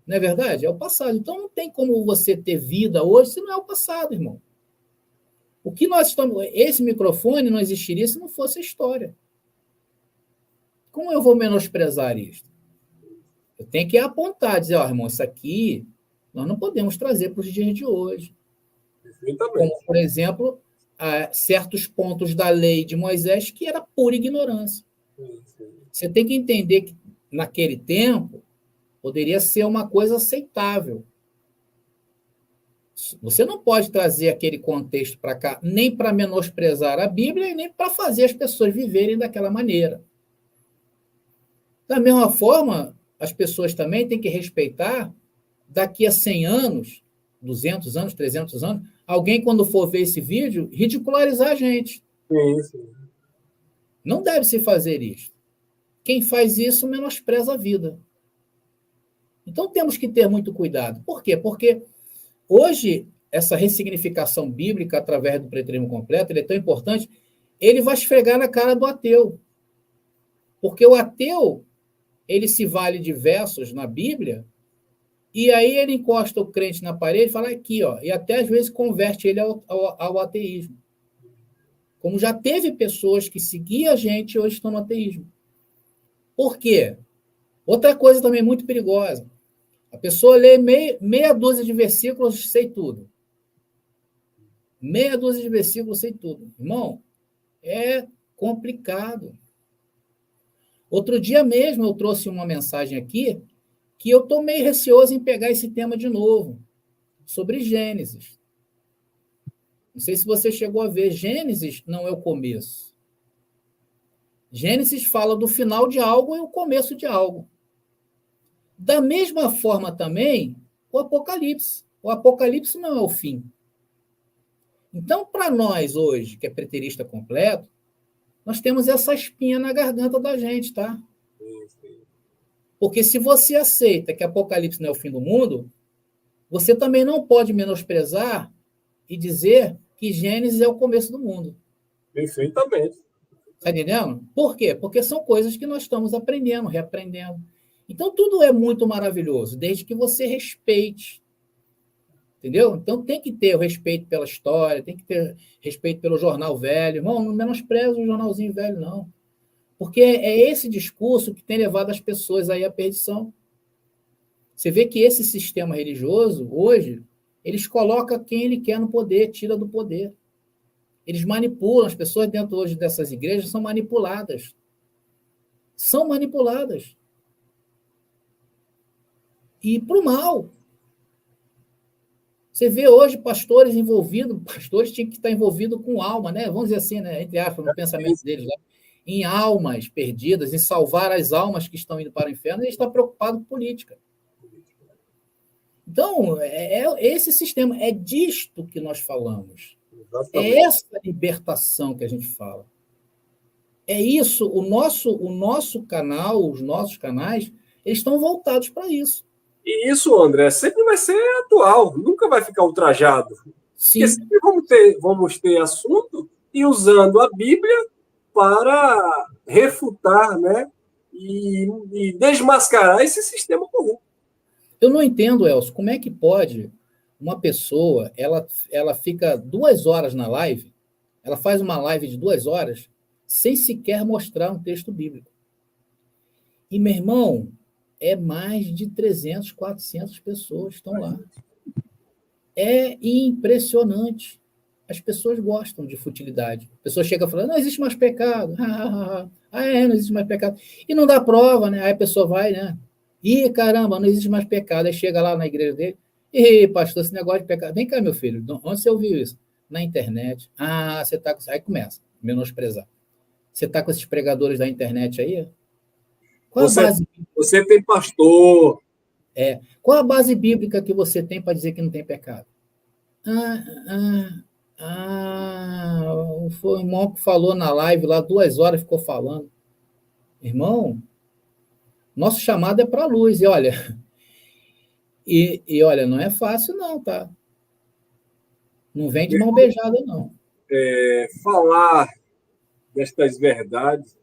não é verdade? É o passado. Então não tem como você ter vida hoje se não é o passado, irmão. O que nós estamos... Esse microfone não existiria se não fosse a história. Como eu vou menosprezar isso? Eu tenho que apontar, dizer, irmão, isso aqui nós não podemos trazer para os dias de hoje. Como, por exemplo, certos pontos da lei de Moisés que era pura ignorância. Você tem que entender que, naquele tempo, poderia ser uma coisa aceitável. Você não pode trazer aquele contexto para cá, nem para menosprezar a Bíblia, e nem para fazer as pessoas viverem daquela maneira. Da mesma forma, as pessoas também têm que respeitar, daqui a 100 anos, 200 anos, 300 anos, alguém, quando for ver esse vídeo, ridicularizar a gente. Sim. Não deve se fazer isso. Quem faz isso menospreza a vida. Então, temos que ter muito cuidado. Por quê? Porque hoje, essa ressignificação bíblica, através do preterismo completo, ele é tão importante, ele vai esfregar na cara do ateu. Porque o ateu, ele se vale de versos na Bíblia, e aí ele encosta o crente na parede e fala aqui, ó, e até às vezes converte ele ao ateísmo. Como já teve pessoas que seguiam a gente e hoje estão no ateísmo. Por quê? Outra coisa também muito perigosa. A pessoa lê meia dúzia de versículos, sei tudo. Meia dúzia de versículos, sei tudo. Irmão, É complicado. Outro dia mesmo eu trouxe uma mensagem aqui que eu estou meio receoso em pegar esse tema de novo, sobre Gênesis. Não sei se você chegou a ver, Gênesis não é o começo. Gênesis fala do final de algo e o começo de algo. Da mesma forma também, o Apocalipse. O Apocalipse não é o fim. Então, para nós hoje, que é preterista completo, nós temos essa espinha na garganta da gente, tá? Porque se você aceita que Apocalipse não é o fim do mundo, você também não pode menosprezar e dizer que Gênesis é o começo do mundo. Perfeitamente. Está entendendo? Por quê? Porque são coisas que nós estamos aprendendo, reaprendendo. Então, tudo é muito maravilhoso, desde que você respeite. Entendeu? Então, tem que ter o respeito pela história, tem que ter respeito pelo jornal velho. Irmão, não menospreza o jornalzinho velho, não. Porque é esse discurso que tem levado as pessoas aí à perdição. Você vê que esse sistema religioso, hoje, eles colocam quem ele quer no poder, tira do poder. Eles manipulam, as pessoas dentro hoje dessas igrejas são manipuladas. São manipuladas. E para o mal. Você vê hoje pastores envolvidos, pastores tinham que estar envolvidos com alma, né? Vamos dizer assim, né? Entre aspas, no pensamento deles, né? Em almas perdidas, em salvar as almas que estão indo para o inferno, ele está preocupado com política. Então, esse sistema, é disto que nós falamos. Exatamente. É essa libertação que a gente fala. É isso, o nosso canal, os nossos canais, eles estão voltados para isso. E isso, André, sempre vai ser atual, nunca vai ficar ultrajado. Sim. Porque sempre vamos ter assunto e usando a Bíblia para refutar, né, e desmascarar esse sistema corrupto. Eu não entendo, Elcio, como é que pode uma pessoa, ela fica 2 horas na live, ela faz uma live de 2 horas, sem sequer mostrar um texto bíblico. E, meu irmão, é mais de 300, 400 pessoas estão lá. É impressionante. As pessoas gostam de futilidade. A pessoa chega falando, não existe mais pecado. Não existe mais pecado. E não dá prova, né? Aí a pessoa vai, né? Ih, caramba, não existe mais pecado. Aí chega lá na igreja dele, ih, pastor, esse negócio de pecado. Vem cá, meu filho, onde você ouviu isso? Na internet. Ah, você está com... Aí começa a menosprezar. Você está com esses pregadores da internet aí? Qual a base bíblica? Você tem pastor. Qual a base bíblica que você tem para dizer que não tem pecado? Foi o irmão que falou na live lá, 2 horas ficou falando. Irmão, nosso chamado é para a luz, e olha, olha, não é fácil não, tá? Não vem de mão beijada, não. Falar destas verdades,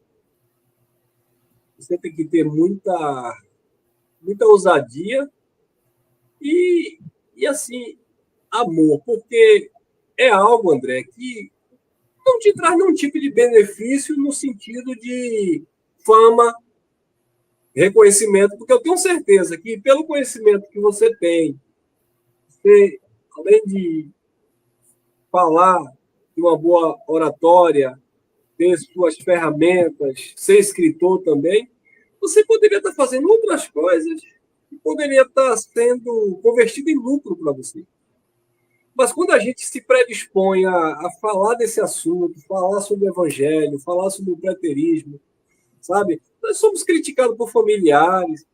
você tem que ter muita ousadia e assim, amor, porque é algo, André, que não te traz nenhum tipo de benefício no sentido de fama, reconhecimento, porque eu tenho certeza que pelo conhecimento que você tem, você, além de falar de uma boa oratória, ter suas ferramentas, ser escritor também, você poderia estar fazendo outras coisas e poderia estar sendo convertido em lucro para você. Mas quando a gente se predispõe a falar desse assunto, falar sobre o evangelho, falar sobre o preterismo, sabe? Nós somos criticados por familiares,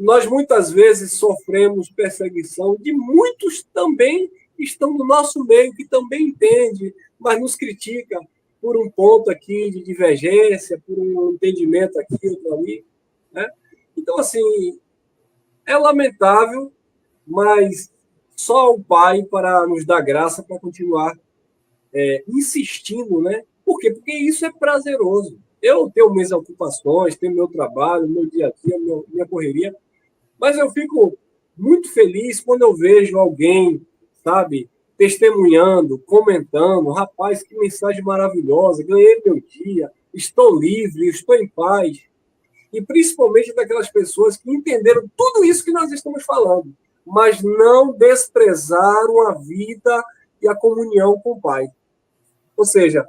nós muitas vezes sofremos perseguição de muitos também que estão no nosso meio, que também entendem, mas nos critica por um ponto aqui de divergência, por um entendimento aqui, outro ali, né? Então, assim, é lamentável, mas só o Pai para nos dar graça para continuar insistindo, né? Por quê? Porque isso é prazeroso. Eu tenho minhas ocupações, tenho meu trabalho, meu dia a dia, minha correria, mas eu fico muito feliz quando eu vejo alguém, sabe, testemunhando, comentando, rapaz, que mensagem maravilhosa, ganhei meu dia, estou livre, estou em paz. E principalmente daquelas pessoas que entenderam tudo isso que nós estamos falando, mas não desprezaram a vida e a comunhão com o Pai. Ou seja,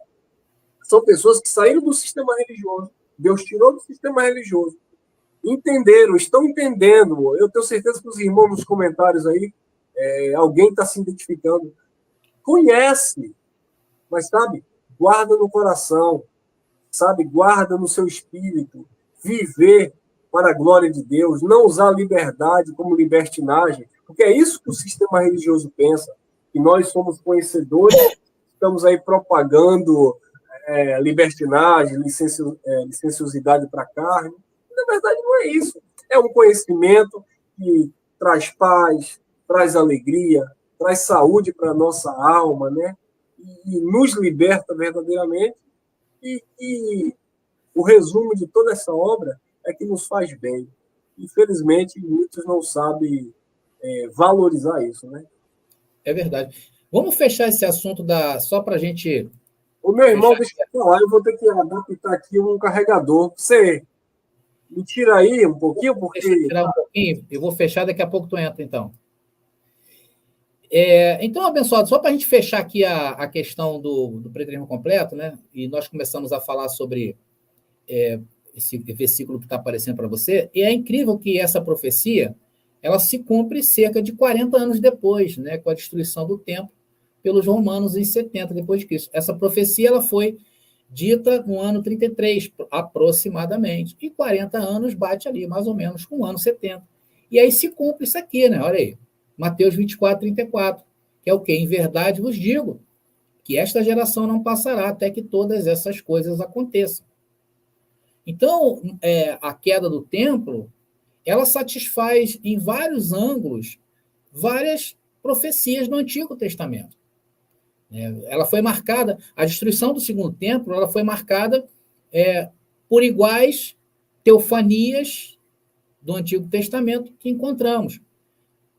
São pessoas que saíram do sistema religioso. Deus tirou do sistema religioso. Entenderam, estão entendendo. Eu tenho certeza que os irmãos nos comentários aí, alguém está se identificando. Conhece, mas, sabe, guarda no coração, sabe, guarda no seu espírito, viver para a glória de Deus, não usar a liberdade como libertinagem, porque é isso que o sistema religioso pensa, que nós somos conhecedores, estamos aí propagando libertinagem, licenciosidade para a carne. Na verdade, não é isso. É um conhecimento que traz paz, traz alegria, traz saúde para a nossa alma, né? E nos liberta verdadeiramente. E o resumo de toda essa obra é que nos faz bem. Infelizmente, muitos não sabem valorizar isso, né? É verdade. Vamos fechar esse assunto só para a gente... O meu irmão, deixa eu falar, eu vou ter que adaptar aqui um carregador. Você me tira aí um pouquinho, porque... Deixa eu tirar um pouquinho, eu vou fechar, daqui a pouco tu entra, então. Então, abençoado, só para a gente fechar aqui a questão do preterismo completo, né? E nós começamos a falar sobre esse versículo que está aparecendo para você, e é incrível que essa profecia ela se cumpre cerca de 40 anos depois, né, com a destruição do templo pelos romanos em 70 depois de Cristo. Essa profecia ela foi dita no ano 33, aproximadamente, e 40 anos bate ali, mais ou menos, com o ano 70. E aí se cumpre isso aqui, né? Olha aí, Mateus 24, 34, que é o quê? Em verdade vos digo, que esta geração não passará até que todas essas coisas aconteçam. Então, a queda do templo, ela satisfaz em vários ângulos várias profecias do Antigo Testamento. Ela foi marcada, a destruição do segundo templo, ela foi marcada por iguais teofanias do Antigo Testamento que encontramos.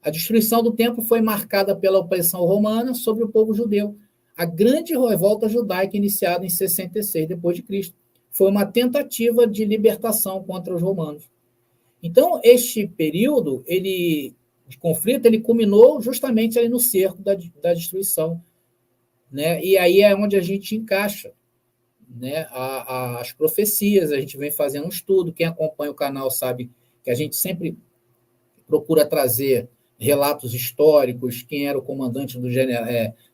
A destruição do templo foi marcada pela opressão romana sobre o povo judeu. A grande revolta judaica iniciada em 66 depois de Cristo foi uma tentativa de libertação contra os romanos. Então, este período de conflito, ele culminou justamente ali no cerco da destruição, né? E aí é onde a gente encaixa, né, as profecias. A gente vem fazendo um estudo, quem acompanha o canal sabe que a gente sempre procura trazer relatos históricos, quem era o comandante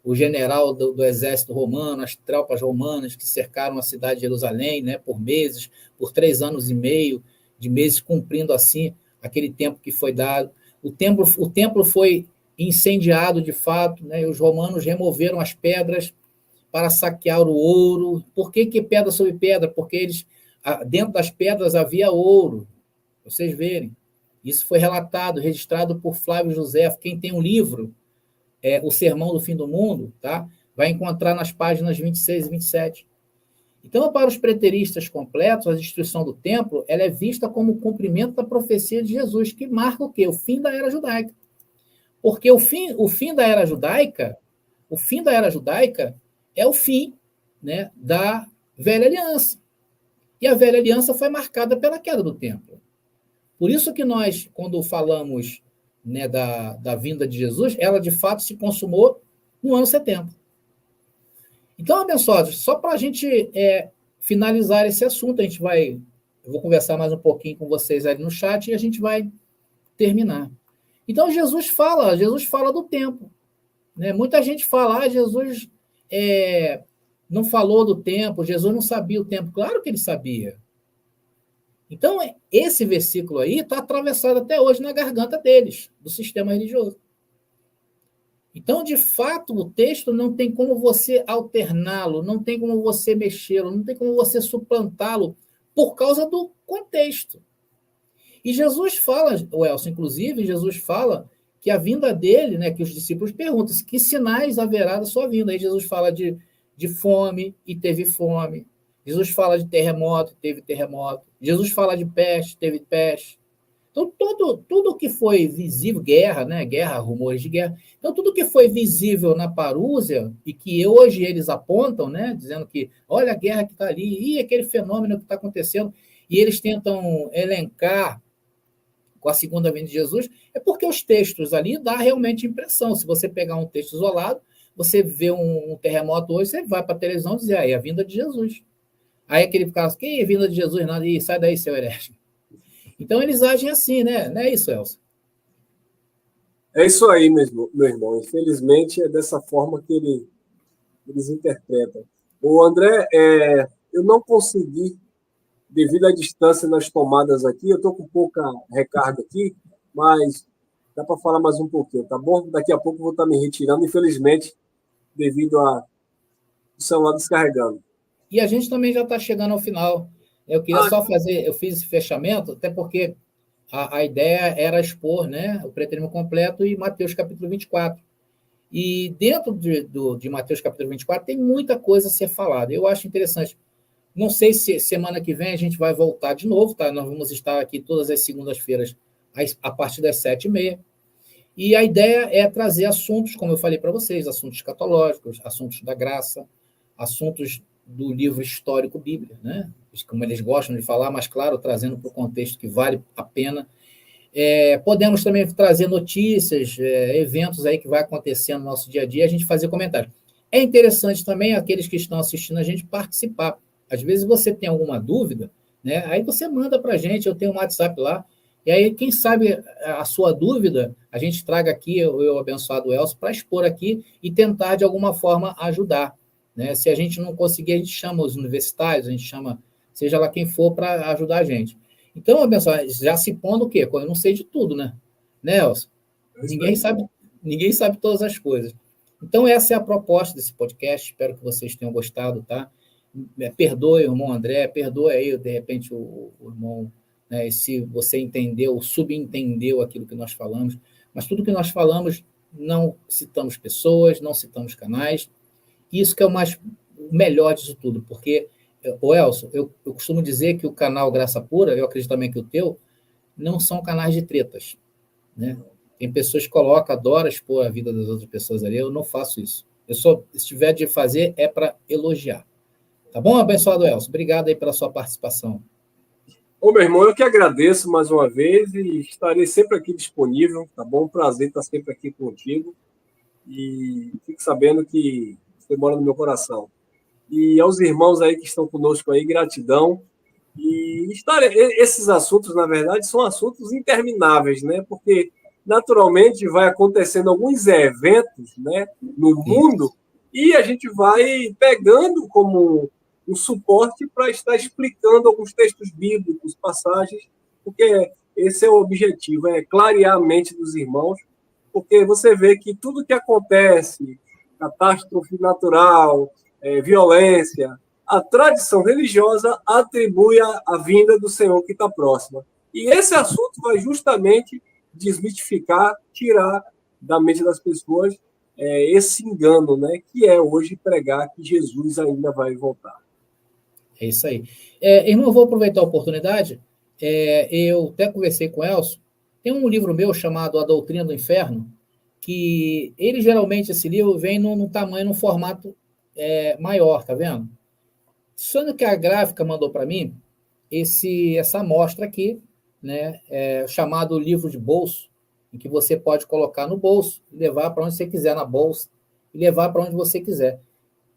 o general do exército romano, as tropas romanas que cercaram a cidade de Jerusalém, né, por meses, por 3 anos e meio, de meses cumprindo assim aquele tempo que foi dado. O templo foi incendiado de fato, né, e os romanos removeram as pedras para saquear o ouro. Por que pedra sobre pedra? Porque dentro das pedras havia ouro, vocês verem. Isso foi relatado, registrado por Flávio José. Quem tem um livro, O Sermão do Fim do Mundo, tá? Vai encontrar nas páginas 26 e 27. Então, para os preteristas completos, a destruição do templo ela é vista como o cumprimento da profecia de Jesus, que marca o quê? O fim da era judaica. Porque o fim da era judaica é o fim, né, da velha aliança. E a velha aliança foi marcada pela queda do templo. Por isso que nós, quando falamos, né, da vinda de Jesus, ela de fato se consumou no ano 70. Então, abençoados, só para a gente finalizar esse assunto, eu vou conversar mais um pouquinho com vocês ali no chat e a gente vai terminar. Então, Jesus fala do tempo. Né? Muita gente fala, Jesus não falou do tempo, Jesus não sabia o tempo. Claro que ele sabia. Então, esse versículo aí está atravessado até hoje na garganta deles, do sistema religioso. Então, de fato, o texto não tem como você alterná-lo, não tem como você mexê-lo, não tem como você suplantá-lo por causa do contexto. E Jesus fala, o Elcio, inclusive, Jesus fala que a vinda dele, né, que os discípulos perguntam, que sinais haverá da sua vinda? Aí Jesus fala de fome, e teve fome. Jesus fala de terremoto, teve terremoto. Jesus fala de peste, teve peste. Então, tudo que foi visível, guerra, né? Guerra, rumores de guerra. Então, tudo que foi visível na parúzia, e que hoje eles apontam, né? Dizendo que, olha a guerra que está ali, e aquele fenômeno que está acontecendo, e eles tentam elencar com a segunda vinda de Jesus, é porque os textos ali dão realmente impressão. Se você pegar um texto isolado, você vê um terremoto hoje, você vai para a televisão dizer, aí, a vinda de Jesus. Aí aquele cara, quem é a vinda de Jesus? Nada, e sai daí, seu herege. Então, eles agem assim, né? Não é isso, Elcio? É isso aí, meu irmão. Infelizmente, é dessa forma que eles interpretam. O André, eu não consegui, devido à distância nas tomadas aqui, eu estou com pouca recarga aqui, mas dá para falar mais um pouquinho, tá bom? Daqui a pouco eu vou estar me retirando, infelizmente, devido ao celular descarregando. E a gente também já está chegando ao final. Eu queria só fazer, eu fiz esse fechamento, até porque a ideia era expor, né, o preterismo completo e Mateus capítulo 24. E dentro de Mateus capítulo 24 tem muita coisa a ser falada. Eu acho interessante. Não sei se semana que vem a gente vai voltar de novo, tá? Nós vamos estar aqui todas as segundas-feiras a partir das 7h30. E a ideia é trazer assuntos, como eu falei para vocês, assuntos escatológicos, assuntos da graça, assuntos do livro histórico Bíblia, né? Como eles gostam de falar, mas, claro, trazendo para o contexto que vale a pena. Podemos também trazer notícias, eventos aí que vai acontecendo no nosso dia a dia, a gente fazer comentários. É interessante também aqueles que estão assistindo a gente participar. Às vezes você tem alguma dúvida, né? Aí você manda para a gente, eu tenho um WhatsApp lá, e aí, quem sabe a sua dúvida, a gente traga aqui, eu abençoado Elcio, para expor aqui e tentar, de alguma forma, ajudar. Né? Se a gente não conseguir, a gente chama os universitários, a gente chama, seja lá quem for, para ajudar a gente. Então, abençoado, já se pondo o quê? Eu não sei de tudo, né? Né, Elcio? Ninguém sabe todas as coisas. Então, essa é a proposta desse podcast, espero que vocês tenham gostado, tá? Perdoe o irmão André, perdoe aí, de repente, o irmão... Né, se você entendeu, subentendeu aquilo que nós falamos, mas tudo que nós falamos, não citamos pessoas, não citamos canais, isso que é o melhor disso tudo, porque, Elcio, eu costumo dizer que o canal Graça Pura, eu acredito também que o teu, não são canais de tretas, né? Tem pessoas que colocam, adoram expor a vida das outras pessoas ali, eu não faço isso. Se tiver de fazer, é para elogiar. Tá bom, abençoado Elcio? Obrigado aí pela sua participação. Ô, meu irmão, eu que agradeço mais uma vez e estarei sempre aqui disponível, tá bom? Prazer estar sempre aqui contigo e fique sabendo que você mora no meu coração. E aos irmãos aí que estão conosco aí, gratidão. E esses assuntos, na verdade, são assuntos intermináveis, né? Porque, naturalmente, vai acontecendo alguns eventos, né, no mundo e a gente vai pegando como um suporte para estar explicando alguns textos bíblicos, passagens, porque esse é o objetivo, é clarear a mente dos irmãos, porque você vê que tudo que acontece, catástrofe natural, violência, a tradição religiosa atribui a vinda do Senhor que está próxima. E esse assunto vai justamente desmitificar, tirar da mente das pessoas esse engano, né, que é hoje pregar que Jesus ainda vai voltar. É isso aí. Irmão, eu vou aproveitar a oportunidade. Eu até conversei com o Elcio. Tem um livro meu chamado A Doutrina do Inferno, que ele geralmente, esse livro, vem num tamanho, num formato maior, tá vendo? Só que a gráfica mandou para mim essa amostra aqui, né, chamado livro de bolso, em que você pode colocar no bolso, levar para onde você quiser, na bolsa, e levar para onde você quiser.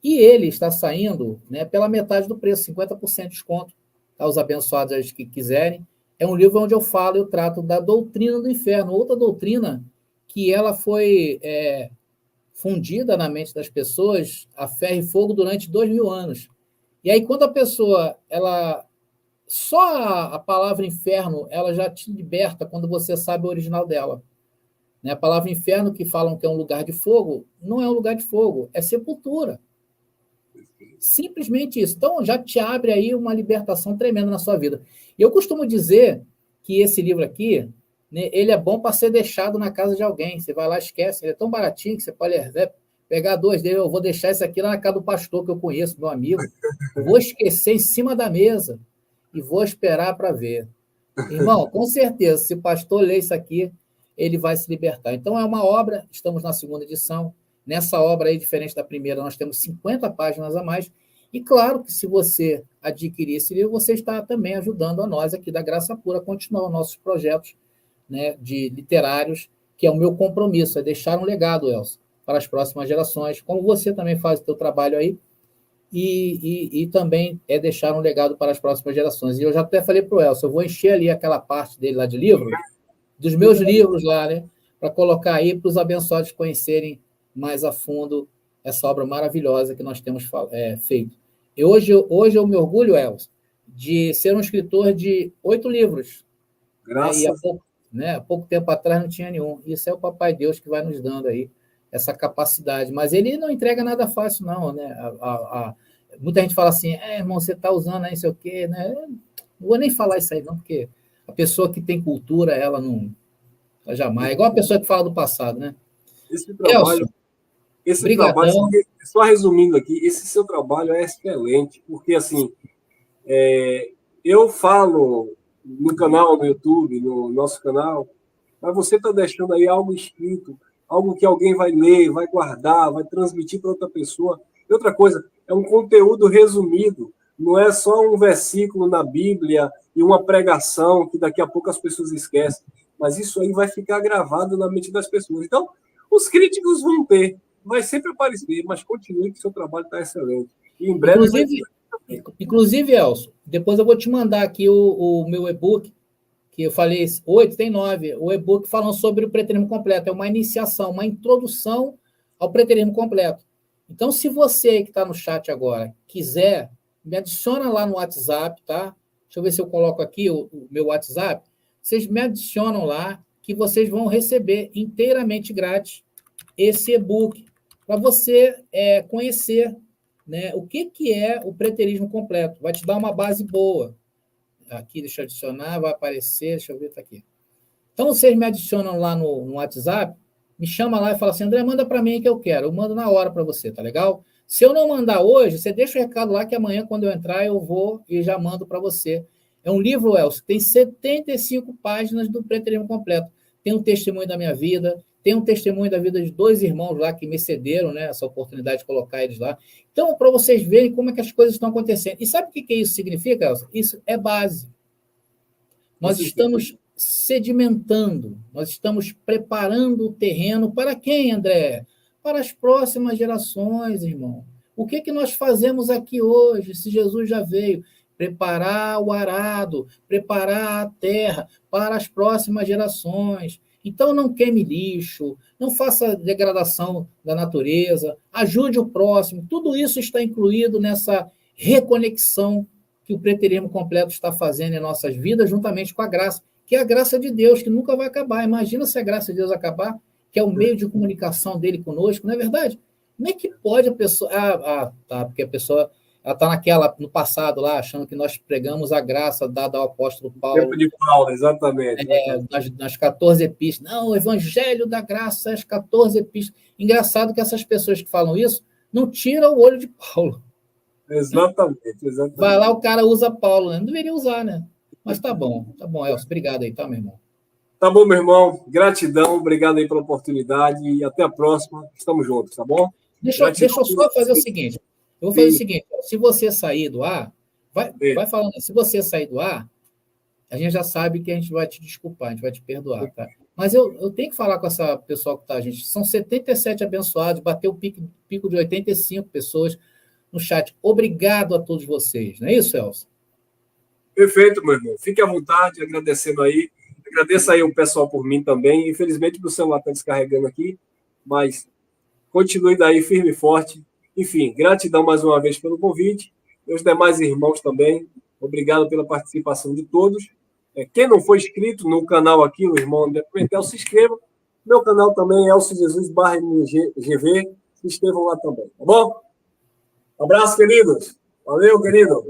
E ele está saindo, né, pela metade do preço, 50% de desconto, tá, os abençoados que quiserem. É um livro onde eu trato da doutrina do inferno, outra doutrina que ela foi fundida na mente das pessoas a ferro e fogo durante 2000 anos. E aí, quando a pessoa, só a palavra inferno, ela já te liberta quando você sabe o original dela. Né? A palavra inferno, que falam que é um lugar de fogo, não é um lugar de fogo, é sepultura. Simplesmente isso. Então, já te abre aí uma libertação tremenda na sua vida. E eu costumo dizer que esse livro aqui, né, ele é bom para ser deixado na casa de alguém. Você vai lá, esquece. Ele é tão baratinho que você pode pegar 2 dele. Eu vou deixar isso aqui lá na casa do pastor que eu conheço, meu amigo. Eu vou esquecer em cima da mesa e vou esperar para ver. Irmão, com certeza, se o pastor ler isso aqui, ele vai se libertar. Então, é uma obra, estamos na 2ª edição. Nessa obra aí, diferente da primeira, nós temos 50 páginas a mais. E claro que se você adquirir esse livro, você está também ajudando a nós aqui da Graça Pura a continuar os nossos projetos, né, de literários, que é o meu compromisso, é deixar um legado, Elcio. para as próximas gerações, como você também faz o seu trabalho aí, e também é deixar um legado para as próximas gerações. E eu já até falei para o Elcio, eu vou encher ali aquela parte dele lá de livros, dos meus livros lá, né, para colocar aí para os abençoados conhecerem mais a fundo essa obra maravilhosa que nós temos feito. E hoje eu me orgulho, Elcio, de ser um escritor de 8 livros. Graças E há pouco tempo atrás não tinha nenhum. Isso é o Papai Deus que vai nos dando aí essa capacidade. Mas ele não entrega nada fácil, não, né? Muita gente fala assim, irmão, você está usando aí, não sei o quê, né? Não vou nem falar isso aí, não, porque a pessoa que tem cultura, ela não... Ela jamais. É igual a pessoa que fala do passado, né? esse trabalho, brigadão. Só resumindo aqui, esse seu trabalho é excelente, porque, assim, eu falo no canal, no YouTube, no nosso canal, mas você está deixando aí algo escrito, algo que alguém vai ler, vai guardar, vai transmitir para outra pessoa. E outra coisa, é um conteúdo resumido, não é só um versículo na Bíblia e uma pregação que daqui a pouco as pessoas esquecem, mas isso aí vai ficar gravado na mente das pessoas. Então, os críticos vão vai sempre aparecer, mas continue que seu trabalho está excelente. E em breve Inclusive, Elcio, depois eu vou te mandar aqui o meu e-book, que eu falei 8, tem 9, o e-book falando sobre o preterismo completo. É uma iniciação, uma introdução ao preterismo completo. Então, se você que está no chat agora quiser, me adiciona lá no WhatsApp, tá? Deixa eu ver se eu coloco aqui o meu WhatsApp. Vocês me adicionam lá, que vocês vão receber inteiramente grátis esse e-book, para você conhecer, né, o que é o preterismo completo. Vai te dar uma base boa. Aqui, deixa eu adicionar, vai aparecer, deixa eu ver, está aqui. Então, vocês me adicionam lá no WhatsApp, me chama lá e fala assim, André, manda para mim que eu quero. Eu mando na hora para você, tá legal? Se eu não mandar hoje, você deixa o recado lá que amanhã, quando eu entrar, eu vou e já mando para você. É um livro, Elcio, tem 75 páginas do preterismo completo. Tem um testemunho da minha vida, tem um testemunho da vida de 2 irmãos lá que me cederam, né, essa oportunidade de colocar eles lá. Então, para vocês verem como é que as coisas estão acontecendo. E sabe o que isso significa, Elcio? Isso é base. Nós estamos sedimentando, nós estamos preparando o terreno para quem, André? Para as próximas gerações, irmão. O que nós fazemos aqui hoje, se Jesus já veio? Preparar o arado, preparar a terra para as próximas gerações. Então, não queime lixo, não faça degradação da natureza, ajude o próximo. Tudo isso está incluído nessa reconexão que o preterismo completo está fazendo em nossas vidas, juntamente com a graça, que é a graça de Deus, que nunca vai acabar. Imagina se a graça de Deus acabar, que é o meio de comunicação dele conosco, não é verdade? Como é que pode a pessoa... porque a pessoa está no passado lá, achando que nós pregamos a graça dada ao apóstolo Paulo. Tempo de Paulo, exatamente. Nas 14 epístolas. Não, o evangelho da graça, as 14 epístolas. Engraçado que essas pessoas que falam isso não tiram o olho de Paulo. Exatamente. Vai lá, o cara usa Paulo, né? Não deveria usar, né? Mas tá bom, Elcio. Obrigado aí, tá, meu irmão? Tá bom, meu irmão. Gratidão, obrigado aí pela oportunidade e até a próxima. Estamos juntos, tá bom? Deixa eu só fazer o seguinte. Eu vou fazer o seguinte, se você sair do ar, vai falando, se você sair do ar, a gente já sabe que a gente vai te desculpar, a gente vai te perdoar, tá? Mas eu tenho que falar com essa pessoa que tá, gente. São 77 abençoados, bateu o pico de 85 pessoas no chat. Obrigado a todos vocês, não é isso, Elcio? Perfeito, meu irmão. Fique à vontade, agradecendo aí. Agradeço aí o pessoal por mim também. Infelizmente, o celular está descarregando aqui, mas continue daí firme e forte. Enfim, gratidão mais uma vez pelo convite. E os demais irmãos também. Obrigado pela participação de todos. Quem não for inscrito no canal aqui, o irmão André Pimentel, se inscreva. Meu canal também é Elcio Jesus/GV. Se inscrevam lá também, tá bom? Um abraço, queridos. Valeu, querido.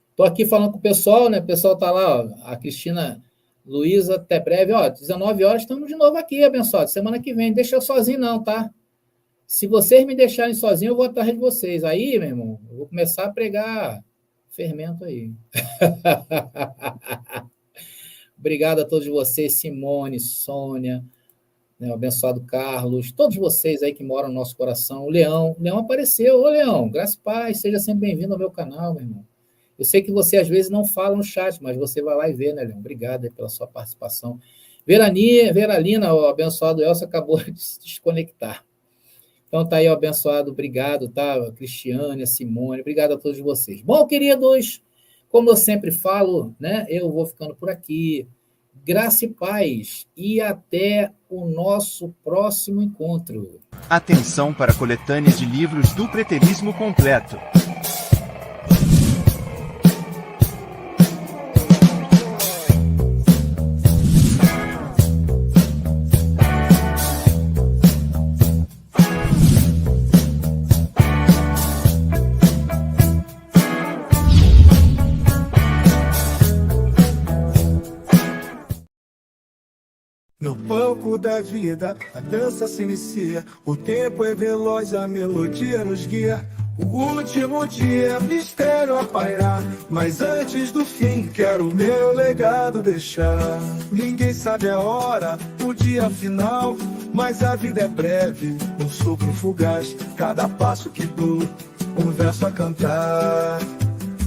Estou aqui falando com o pessoal, né? O pessoal está lá, ó, a Cristina Luísa, até breve. 19 horas, estamos de novo aqui, abençoado. Semana que vem, deixa eu sozinho não, tá? Se vocês me deixarem sozinho, eu vou atrás de vocês. Aí, meu irmão, eu vou começar a pregar fermento aí. Obrigado a todos vocês, Simone, Sônia, né, o abençoado Carlos, todos vocês aí que moram no nosso coração. O Leão apareceu. Ô, Leão, graça e paz, seja sempre bem-vindo ao meu canal, meu irmão. Eu sei que você, às vezes, não fala no chat, mas você vai lá e vê, né, Leão? Obrigado aí pela sua participação. Veralina, o abençoado Elcio, acabou de se desconectar. Então tá aí, ó, abençoado, obrigado, tá? A Cristiane, a Simone, obrigado a todos vocês. Bom, queridos, como eu sempre falo, né? Eu vou ficando por aqui. Graça e paz, e até o nosso próximo encontro. Atenção para coletâneas de livros do Preterismo completo. No palco da vida, a dança se inicia. O tempo é veloz, a melodia nos guia. O último dia, mistério a pairar. Mas antes do fim, quero meu legado deixar. Ninguém sabe a hora, o dia final. Mas a vida é breve, um sopro fugaz. Cada passo que dou, um verso a cantar.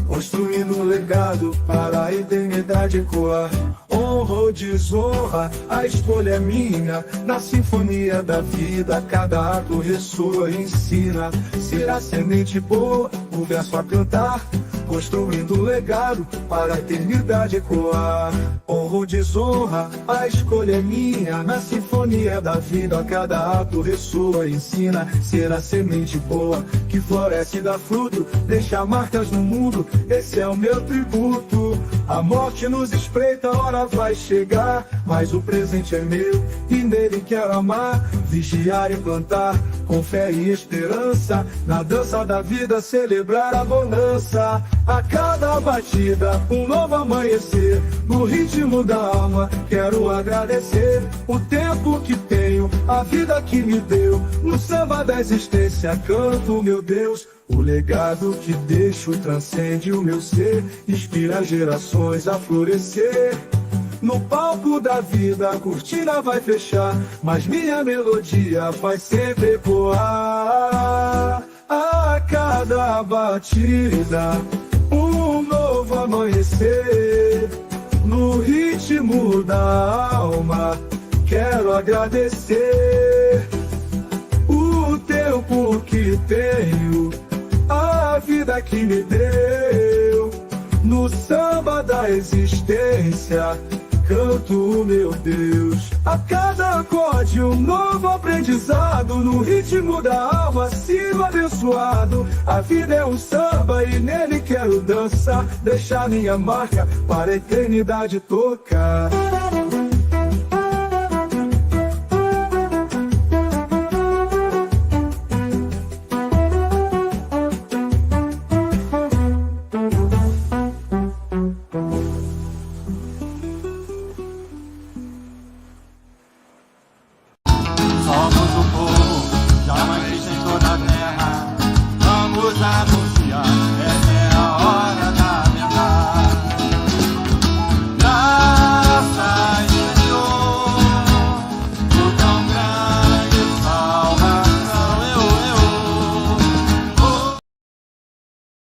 Construindo um legado para a eternidade ecoar. Honra ou desonra, a escolha é minha. Na sinfonia da vida, cada ato ressoa e ensina. Será semente boa, o verso a cantar. Construindo um legado para a eternidade ecoar. Honra ou desonra, a escolha é minha. Na sinfonia da vida, cada ato ressoa e ensina. Será semente boa, que floresce e dá fruto. Deixa marcas no mundo, esse é o meu tributo. A morte nos espreita, a hora vai chegar. Mas o presente é meu e nele quero amar. Vigiar e plantar, com fé e esperança. Na dança da vida celebrar a bonança. A cada batida, um novo amanhecer. No ritmo da alma, quero agradecer o tempo que tenho, a vida que me deu. No samba da existência, canto, meu Deus. O legado que deixo transcende o meu ser. Inspira gerações a florescer. No palco da vida, a cortina vai fechar. Mas minha melodia vai sempre ecoar. A cada batida, um novo amanhecer. No ritmo da alma, quero agradecer o tempo que tenho, a vida que me deu. No samba da existência, canto, meu Deus. A cada acorde um novo aprendizado. No ritmo da alma, sigo abençoado. A vida é um samba e nele quero dançar. Deixar minha marca para a eternidade tocar.